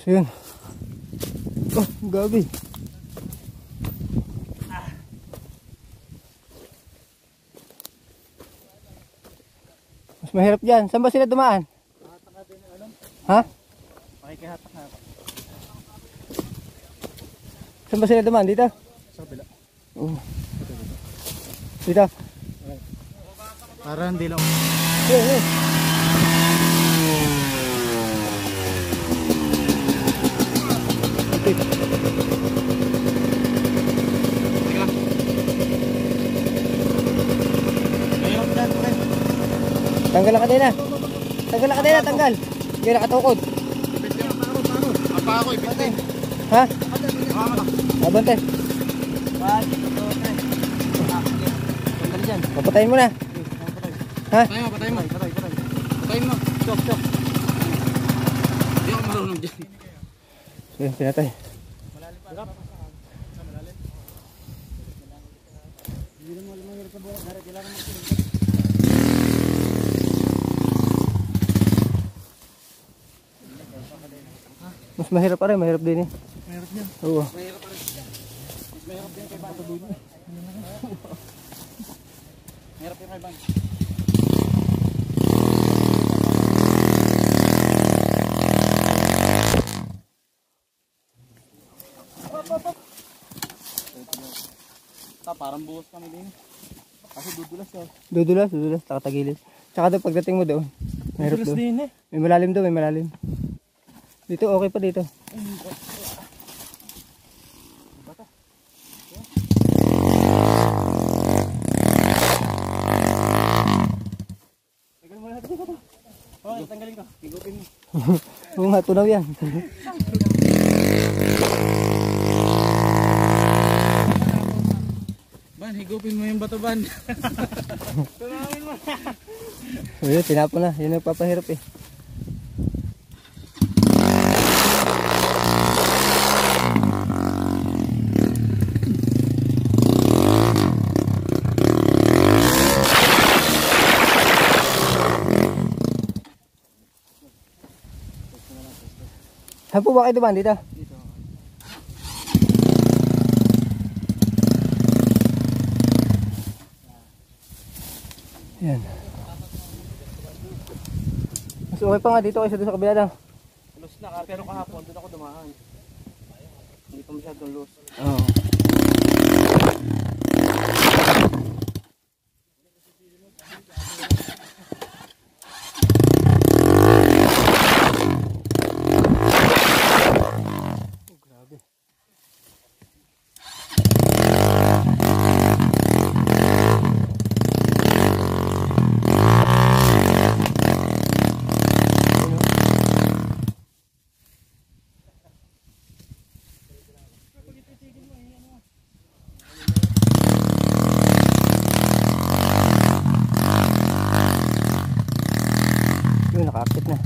Speaker 2: So yun. Oh, gabi. Mas mahirap dyan. Saan ba sila dumaan? Ha?
Speaker 3: Pakikihatak na ako.
Speaker 2: Saan ba sila dumaan? Dito?
Speaker 3: Sa kabila.
Speaker 2: Dito?
Speaker 3: Para hindi lang.
Speaker 2: Hey. Tanggal ang kadena. Tanggal. Hindi nakatukod.
Speaker 1: Apa ako, ipinte.
Speaker 2: Ha? Abante.
Speaker 3: Tanggal dyan.
Speaker 2: Papatayin mo na. Ha?
Speaker 1: Patay mo. Patayin mo.
Speaker 3: Chok.
Speaker 1: Hindi ako marunong dyan.
Speaker 2: So yun, pinatay. Mas mahirap pa rin, mahirap din eh.
Speaker 4: Mahirap yan.
Speaker 2: Oo.
Speaker 3: Mahirap yung kay ban. Parang buhos kami din. Kasi dudulas.
Speaker 2: Dudulas, takatagilid. Tsaka doon pagdating mo doon. Mahirap doon.
Speaker 3: din eh.
Speaker 2: May malalim doon, may malalim. Dito, okay pa dito.
Speaker 3: Tagal mo lahat. Oh, tanggalin ko. Higupin mo.
Speaker 2: Oo nga, tunaw yan.
Speaker 4: Higupin mo yung batuban.
Speaker 2: Yun, tinapon na. Yun yung papahirap eh. Saan po ba kayo dumaan dito?
Speaker 4: Dito.
Speaker 2: Yan. Mas okay pa nga dito kaysa doon sa kabila daw.
Speaker 3: Loose na ka, pero kahapon doon ako dumaan. Hindi pa masyadong loose.
Speaker 2: Oo. Yun, nakakit na.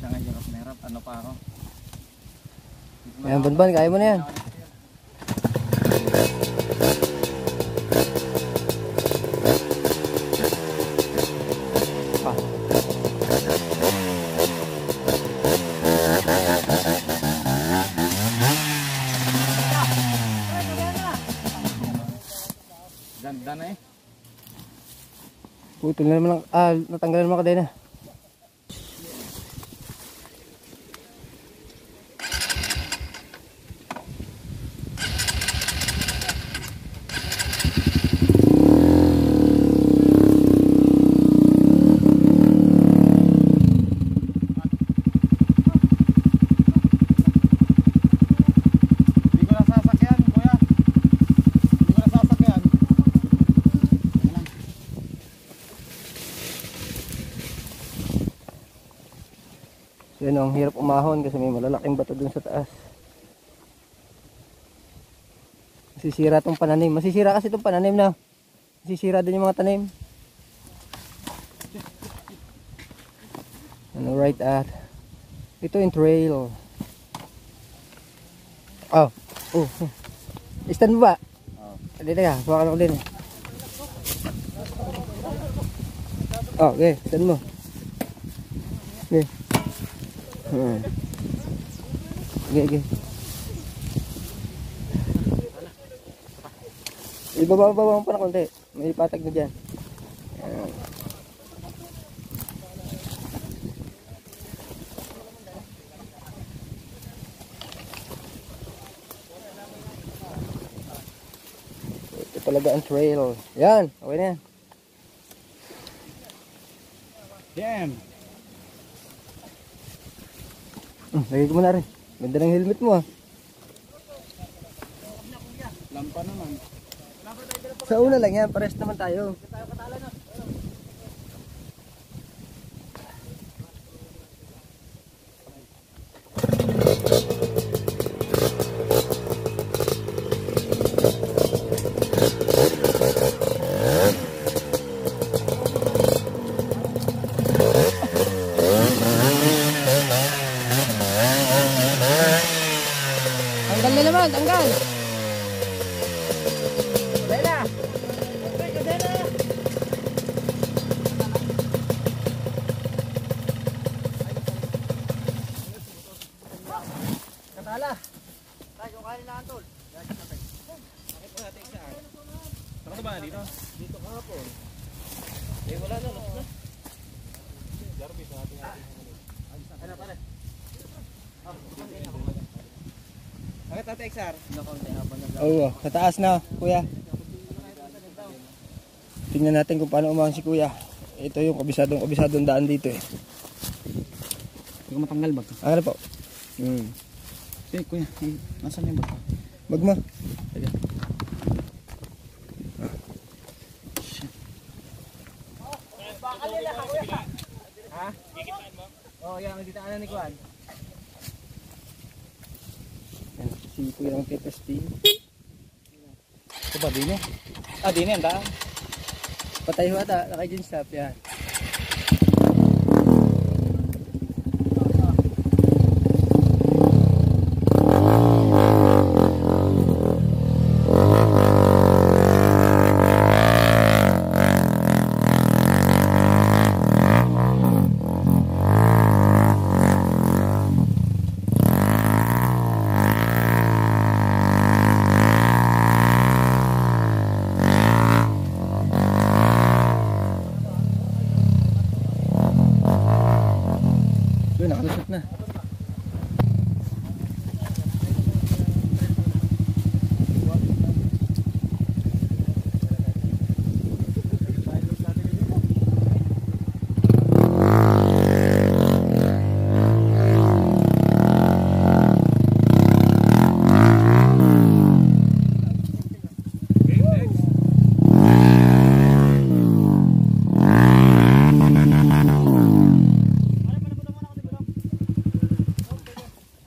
Speaker 3: Siya nga hirap na hirap. Ano pa ako?
Speaker 2: Ayan, Banban, kaya mo na yan. Ah.
Speaker 3: Ganda na eh.
Speaker 2: Putol na naman lang. Natanggalan naman kadena.
Speaker 3: Hindi ko na sasakyan, kuya. Hindi ko na sasakyan.
Speaker 2: Yan, ang hirap umahon kasi may malalaking bato dun sa taas. Masisira tong pananim. Masisira kasi itong pananim na. Masisira din yung mga tanim. Ano right at? Ito yung trail. Oh. Oh. Stand mo ba?
Speaker 3: Oo.
Speaker 2: Dito ka. Buwakan ako din. Oh, okay. Stand mo. Okay. Okay, okay. Ibaba mo pa na konti. May patag na dyan. Ayan. Ito talaga ang trail. Yan. Okay na yan.
Speaker 3: Damn.
Speaker 2: Lagay ko mo na rin. Ganda ng helmet mo ah.
Speaker 3: Lampa naman.
Speaker 2: Sa una lang yan. Pares naman tayo. Tanggal na naman, tanggal. Dela. Katala. Tayo kanin na Antol. Bakit mo natin isa? Saan ba dito? Dito kahapon. Eh wala na, lost na. Jarvis natin. Ano pare? Bakit Ate XR? Oo, sa taas na, kuya. Tingnan natin kung paano umahon si kuya. Ito yung kabisadong daan dito eh.
Speaker 3: Hindi ko matanggal ba ito?
Speaker 2: Ano po?
Speaker 3: Eh kuya, nasaan yung bag?
Speaker 2: Bag mo.
Speaker 3: Ha? Oo, yan. Nagditaan na ni Kuan.
Speaker 2: Yan, si kuya ang testing. Ito ba, din eh?
Speaker 3: Ah, din yan, daan.
Speaker 2: Patay ho ata, naka-gin stop, yan. Nakalusot na.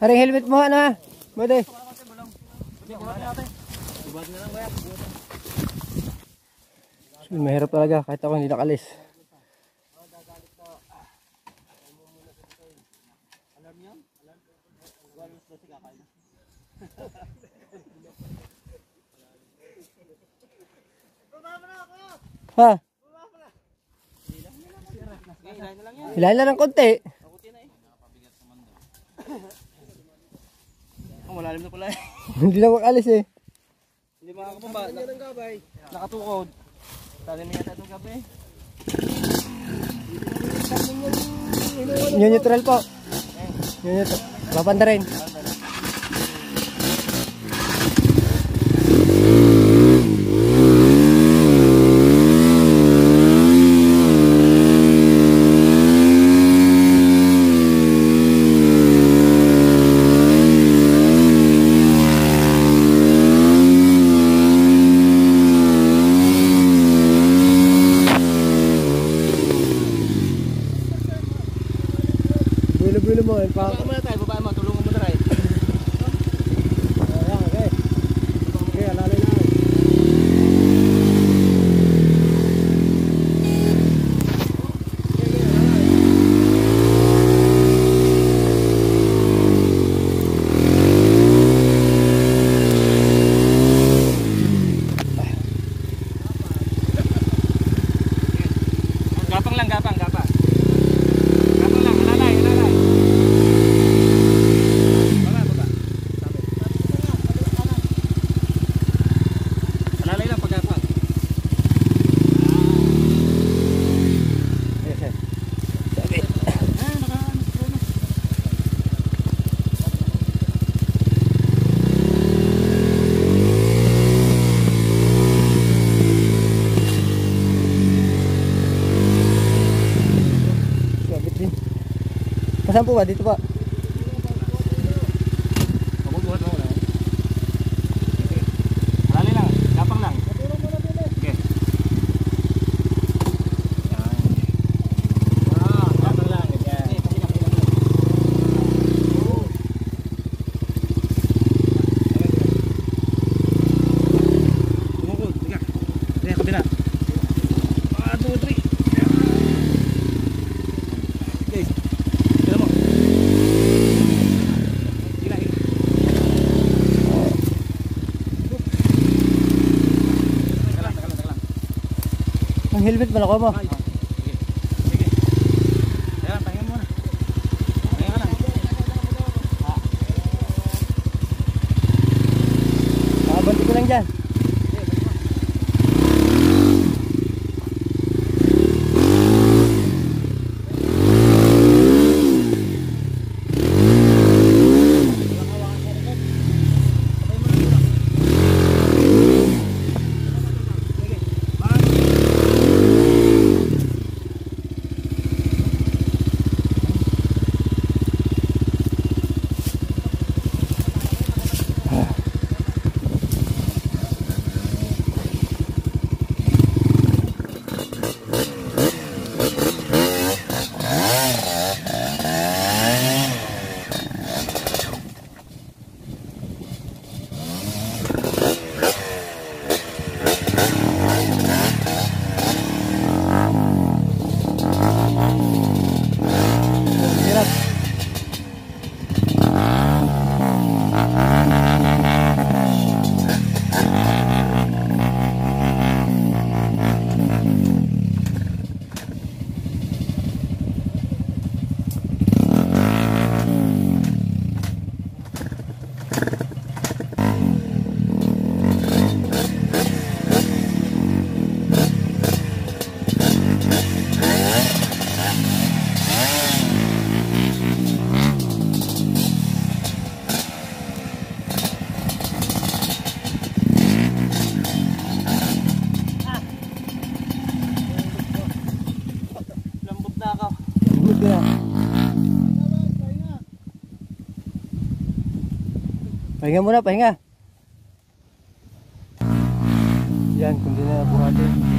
Speaker 2: Haring helmet mo na. Bude. Mahirap talaga kahit ako hindi nakalis. Ha? Hilahin na ng konti.
Speaker 3: Malalim na pala eh.
Speaker 2: Hindi na makalis eh.
Speaker 3: Hindi makakapamba. Nakatukod. Tali na yata itong gabi.
Speaker 2: New neutral po. New neutral. Papanda rin. Bulo-bulo mo.
Speaker 3: Baba mo na tayo. Baba mo. Tulungan mo na tayo.
Speaker 2: Ayan, okay. Okay, alalay na.
Speaker 3: Gapang lang, gapang, gapang. Gapang lang, alalay, alalay. Baba, baba. Alalay lang, pag-gapang.
Speaker 2: Yes, sir. Sabit. Sabit din. Saan po ba? Dito pa.
Speaker 3: Mabubuhat mo na. Alalay lang, gapang lang. Okay. Gapang lang, ganyan. Tumukod, tiga. Tiga, kabila. 1, 2, 3. Okay. Tira mo. Hila, hila. Teka lang, teka lang, teka lang.
Speaker 2: Ang helmet malako mo.
Speaker 3: Sige. Sige. Teka lang, pahinga muna. Pahinga ka lang.
Speaker 2: Nakabanti ko lang dyan. Pahinga muna, pahinga. Yan, kung di na buhatin.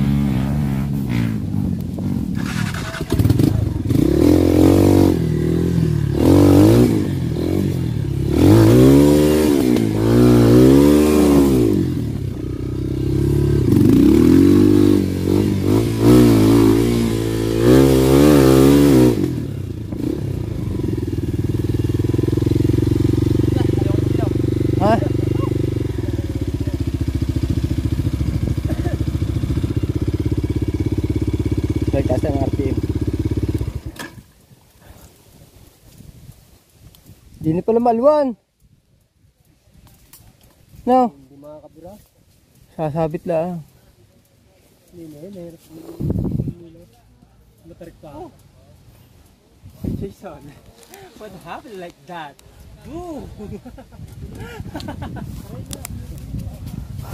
Speaker 2: Ha? Nagtaas ang RPM. Di na pala maluwan. No?
Speaker 3: Hindi makakabira.
Speaker 2: Sasabit lang.
Speaker 3: Hindi na, nahirap matarik pa. Jason, what happened like that? Ooh!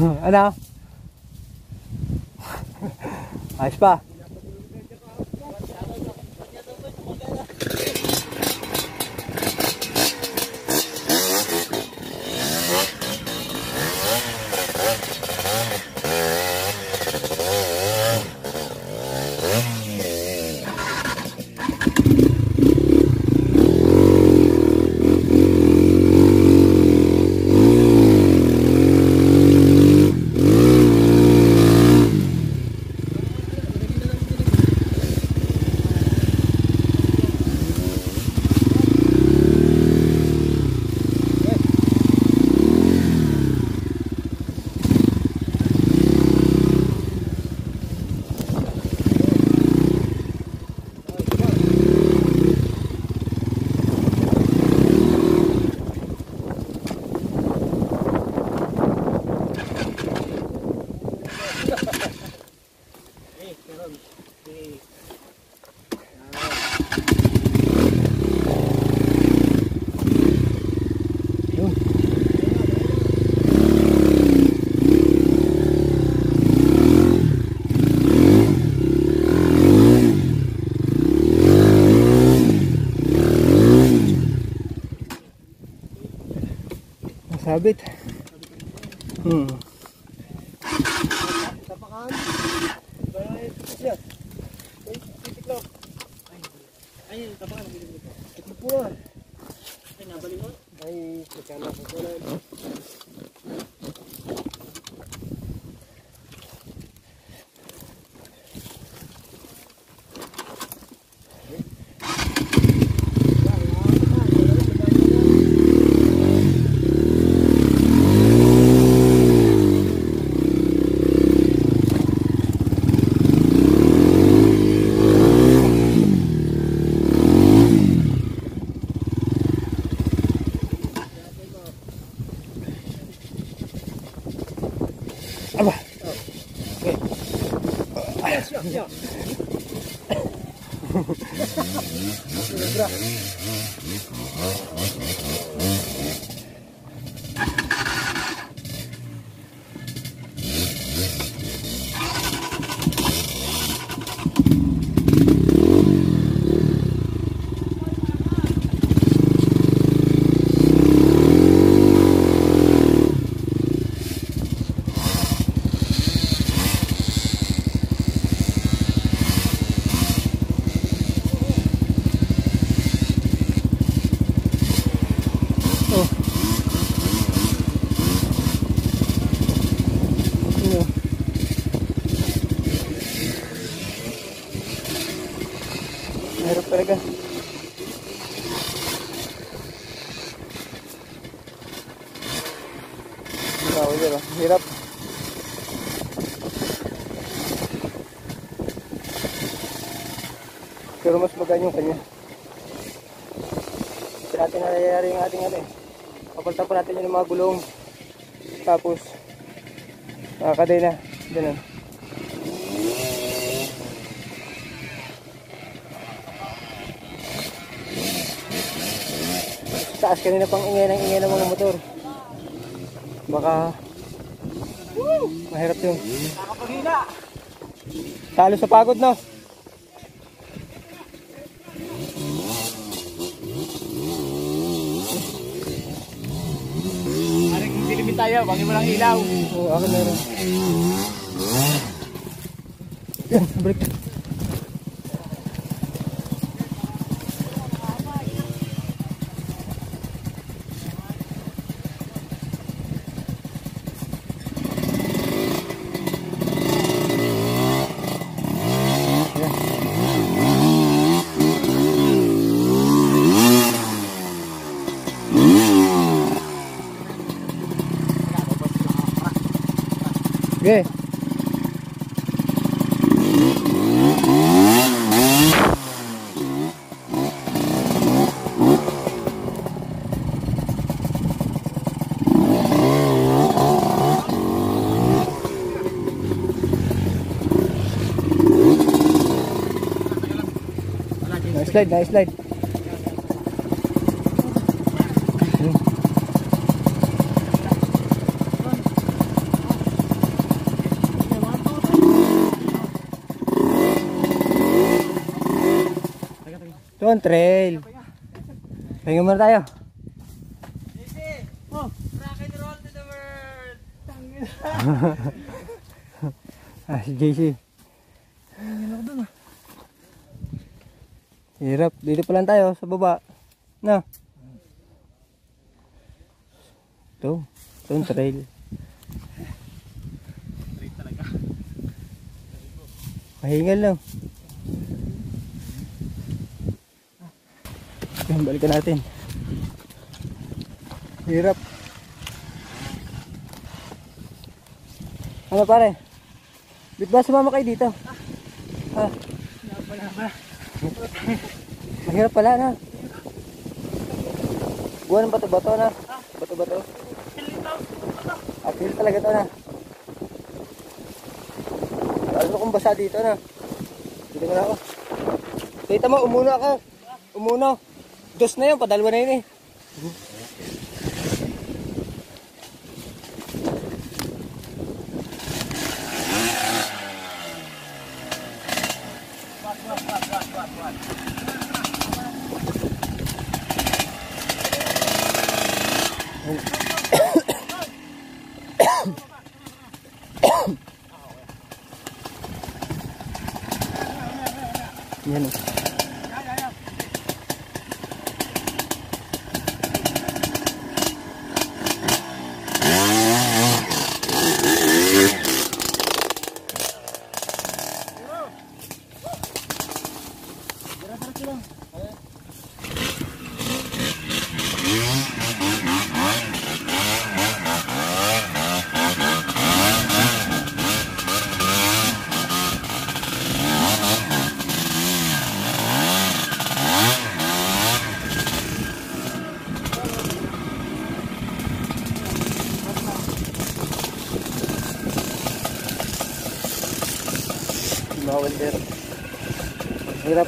Speaker 2: Ano? Ayos pa. Sabit.
Speaker 3: Tapakan. Bayan siya. Titik-tiklop. Ay, tapakan. Titik po. Ay, nabalingon. Ay, magkana ko po lang.
Speaker 2: Aba. Hirap talaga. Hirap. Pero mas magaan yung kanya. Kasi natin nangyayari yung ating papalitan pa natin yung mga gulong. Tapos nakakadena. Ganun. Taas kanina pang ingay ng mga motor. Baka mahirap yun. Talo sa pagod, no? tayo, bagay mo lang ilaw.
Speaker 5: Oo, akin meron. Yan, break. Okay. Nice slide. Doon, trail. Pahinga muna tayo.
Speaker 3: Rock and roll to the world!
Speaker 5: Si JC. Hirap. Dito pa lang tayo sa baba. No. Ito. Ito trail.
Speaker 3: Trail talaga.
Speaker 5: Pahingal lang. Balikan natin. Hirap. Ano pare? Bit ba sumama kayo dito? Ah. Mahirap pala na. Buwan ng bato-bato na. Bato-bato. Apil talaga to na. Ano kung basa dito na. Dito mo na ako. Kita mo, umuno ako. Umuno. Dos na yun, padalwa na yun eh. Yan o. Bawal din. Hirap.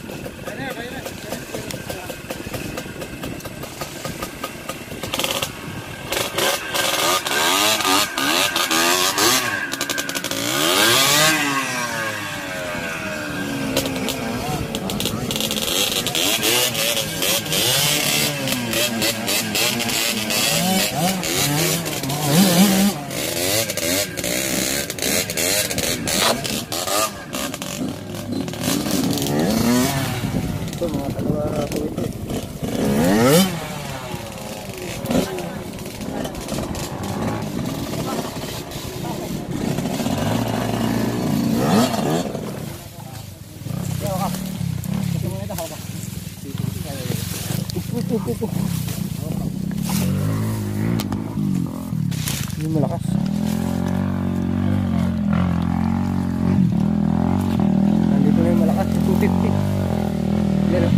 Speaker 5: Ito mga kalawa po ito. Ini malakas. Nandito na yung malakas, 250. Yan o.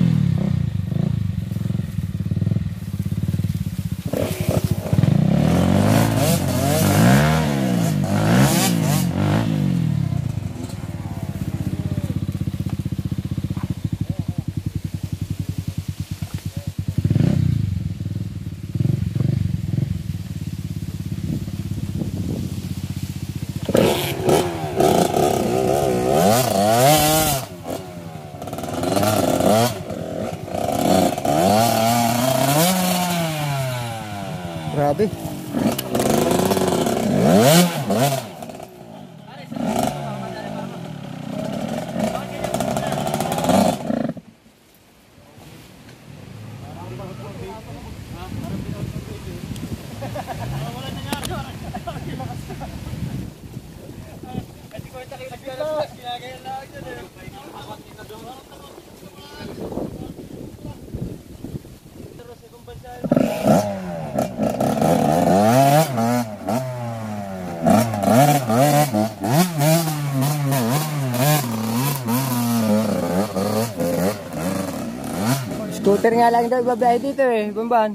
Speaker 5: Scooter nga lang daw ibabiyahe dito eh, Banban.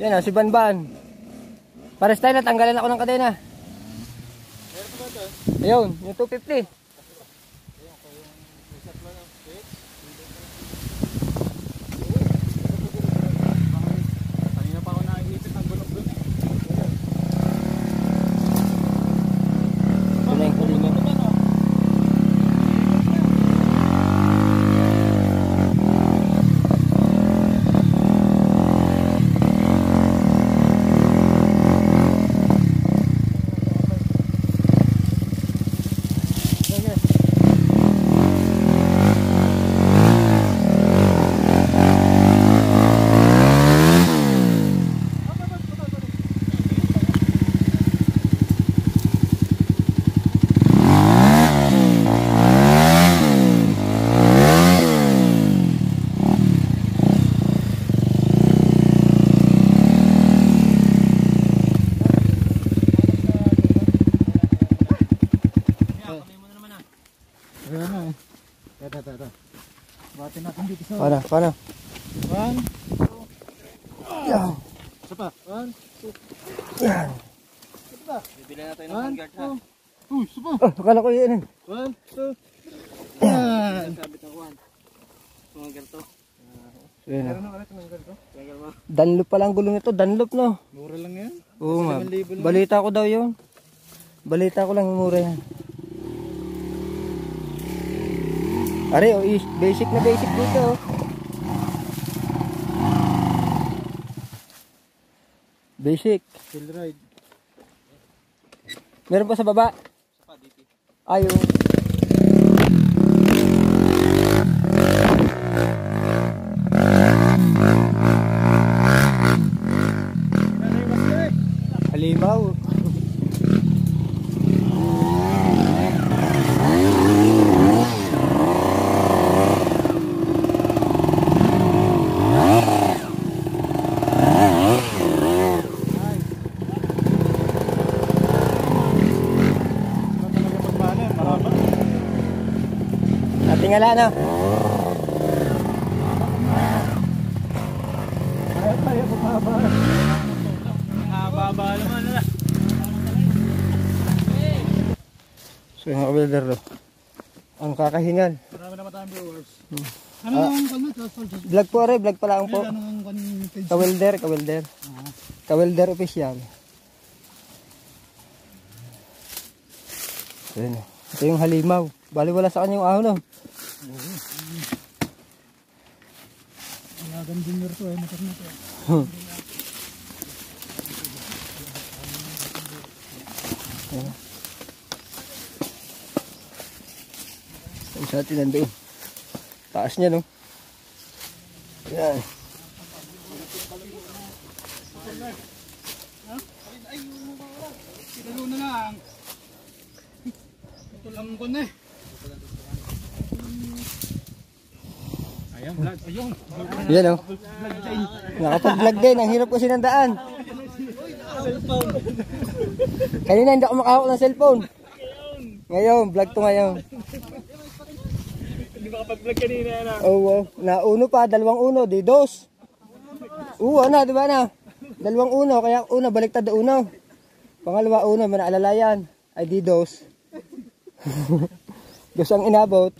Speaker 5: Yan o, si Banban. Pares tayo, natanggalan ako ng kadena. Ayun, yung 250.
Speaker 4: Kanina pa ako nakikipit ng gulog doon.
Speaker 5: Yun na yung huli mo.
Speaker 4: Ayan na eh. Ito. Batin natin dito sa...
Speaker 5: Paano?
Speaker 4: 1,
Speaker 5: Yan.
Speaker 4: isa pa. 1, 2,
Speaker 5: Yan.
Speaker 3: Bibili na tayo ng
Speaker 4: 1,
Speaker 3: hanggang ha.
Speaker 4: 2, isa pa.
Speaker 5: Oh, akala ko yun eh.
Speaker 4: 1, 2, yan.
Speaker 3: Sabit ako han. Hanggang to.
Speaker 5: Yan na.
Speaker 4: Ano ulit ng ganito?
Speaker 3: Hanggang mo.
Speaker 5: Dunlop pa lang gulong ito, Dunlop no.
Speaker 4: Mura lang yan.
Speaker 5: Oo nga.
Speaker 4: 5,000 lang.
Speaker 5: Balita ko daw yun. Balita ko lang yung mura yan. Are, oh, basic na basic dito. Oh. Basic.
Speaker 4: Full ride.
Speaker 5: Meron pa sa baba? Ayun. Halimaw. Natingala na.
Speaker 4: Baba naman na.
Speaker 5: So yung welder do. Ang kakahingal.
Speaker 4: Marami naman tayong viewers. Ano ang kanil?
Speaker 5: Vlog po rin, vlog pala ang po.
Speaker 4: Ano ang kanil page?
Speaker 5: Kawelder. Kawelder official. So yun. Ito yung halimaw. Bali wala sa kanya yung ahon no.
Speaker 4: Alagang dinner to eh. Matas na to.
Speaker 5: Ang sa atin nandoon. Taas niya no. Yan.
Speaker 4: Pinalo na lang. Ito lang ko na eh. Ayan, vlog. Ayun.
Speaker 5: Yan no. Nakapag-vlog din. Ang hirap kasi ng daan. Kanina hindi ako makahawak ng cellphone. Ngayon, vlog to ngayon.
Speaker 4: Hindi makapag-vlog kanina na.
Speaker 5: Oo, nauno pa, 2 uno, di 2. Oo, na, di ba na? 2 uno, kaya una, baliktad na uno. Pangalawa uno, manaalalayan, ay di 2. 2 ang inabot.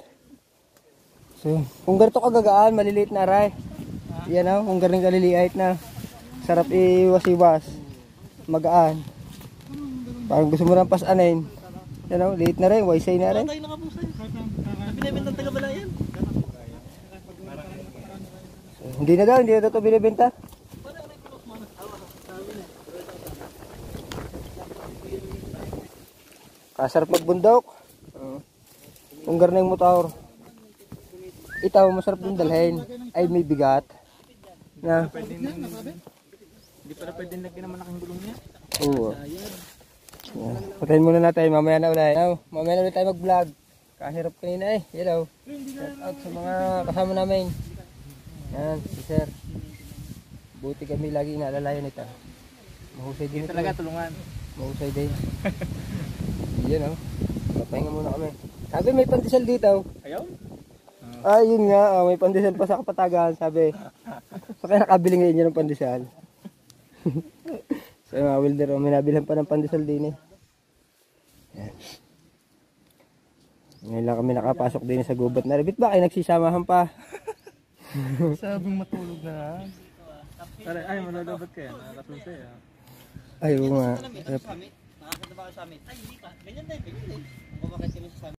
Speaker 5: So, kung ganito kagagaan, maliliit na aray. Yan o, kung galing kaliliit na. Sarap iwas-iwas. Magaan. Parang gusto mo ng pas-anayin. Yan o, liit na rin, waisay na rin.
Speaker 3: Tayo nakapusay. Binibenta ng taga-balayan.
Speaker 5: Hindi na daw, hindi na daw ito binibenta. Kasarap magbundok. Unggar na yung motor. Itaw, masarap din dalhin. Ay, may bigat. Na.
Speaker 3: Hindi pala pwedeng lagyan naman aking gulong niya.
Speaker 5: Oo. Patayin muna natin, mamaya na ulit. Mamaya na ulit tayo mag-vlog. Kahirap kanina eh. Hello. Shout out sa mga kasama namin. Yan, si Sir. Buti kami lagi inaalalayan ito. Mahusay din ito.
Speaker 2: Talaga tulungan.
Speaker 5: Mahusay din. Yan papahinga muna kami. Sabi may pandesal dito.
Speaker 2: Ayaw?
Speaker 5: Yun nga. May pandesal pa sa Kapatagan. Sabi. So kaya nakabili ngayon yun ng pandesal. So mga welder, may nabilhan pa ng pandesal din eh. Yan. Ngayon lang kami nakapasok din sa gubat na rabit. Ba kayo nagsisamahan pa?
Speaker 2: Sabing matulog na. Ay, manulobot kayo. Nakakasunsay ah.
Speaker 5: Ay, oo nga.
Speaker 3: Nakakita ba kayo sa amin? Ay, hindi pa. Ganyan din. Kung bakit kami sa amin.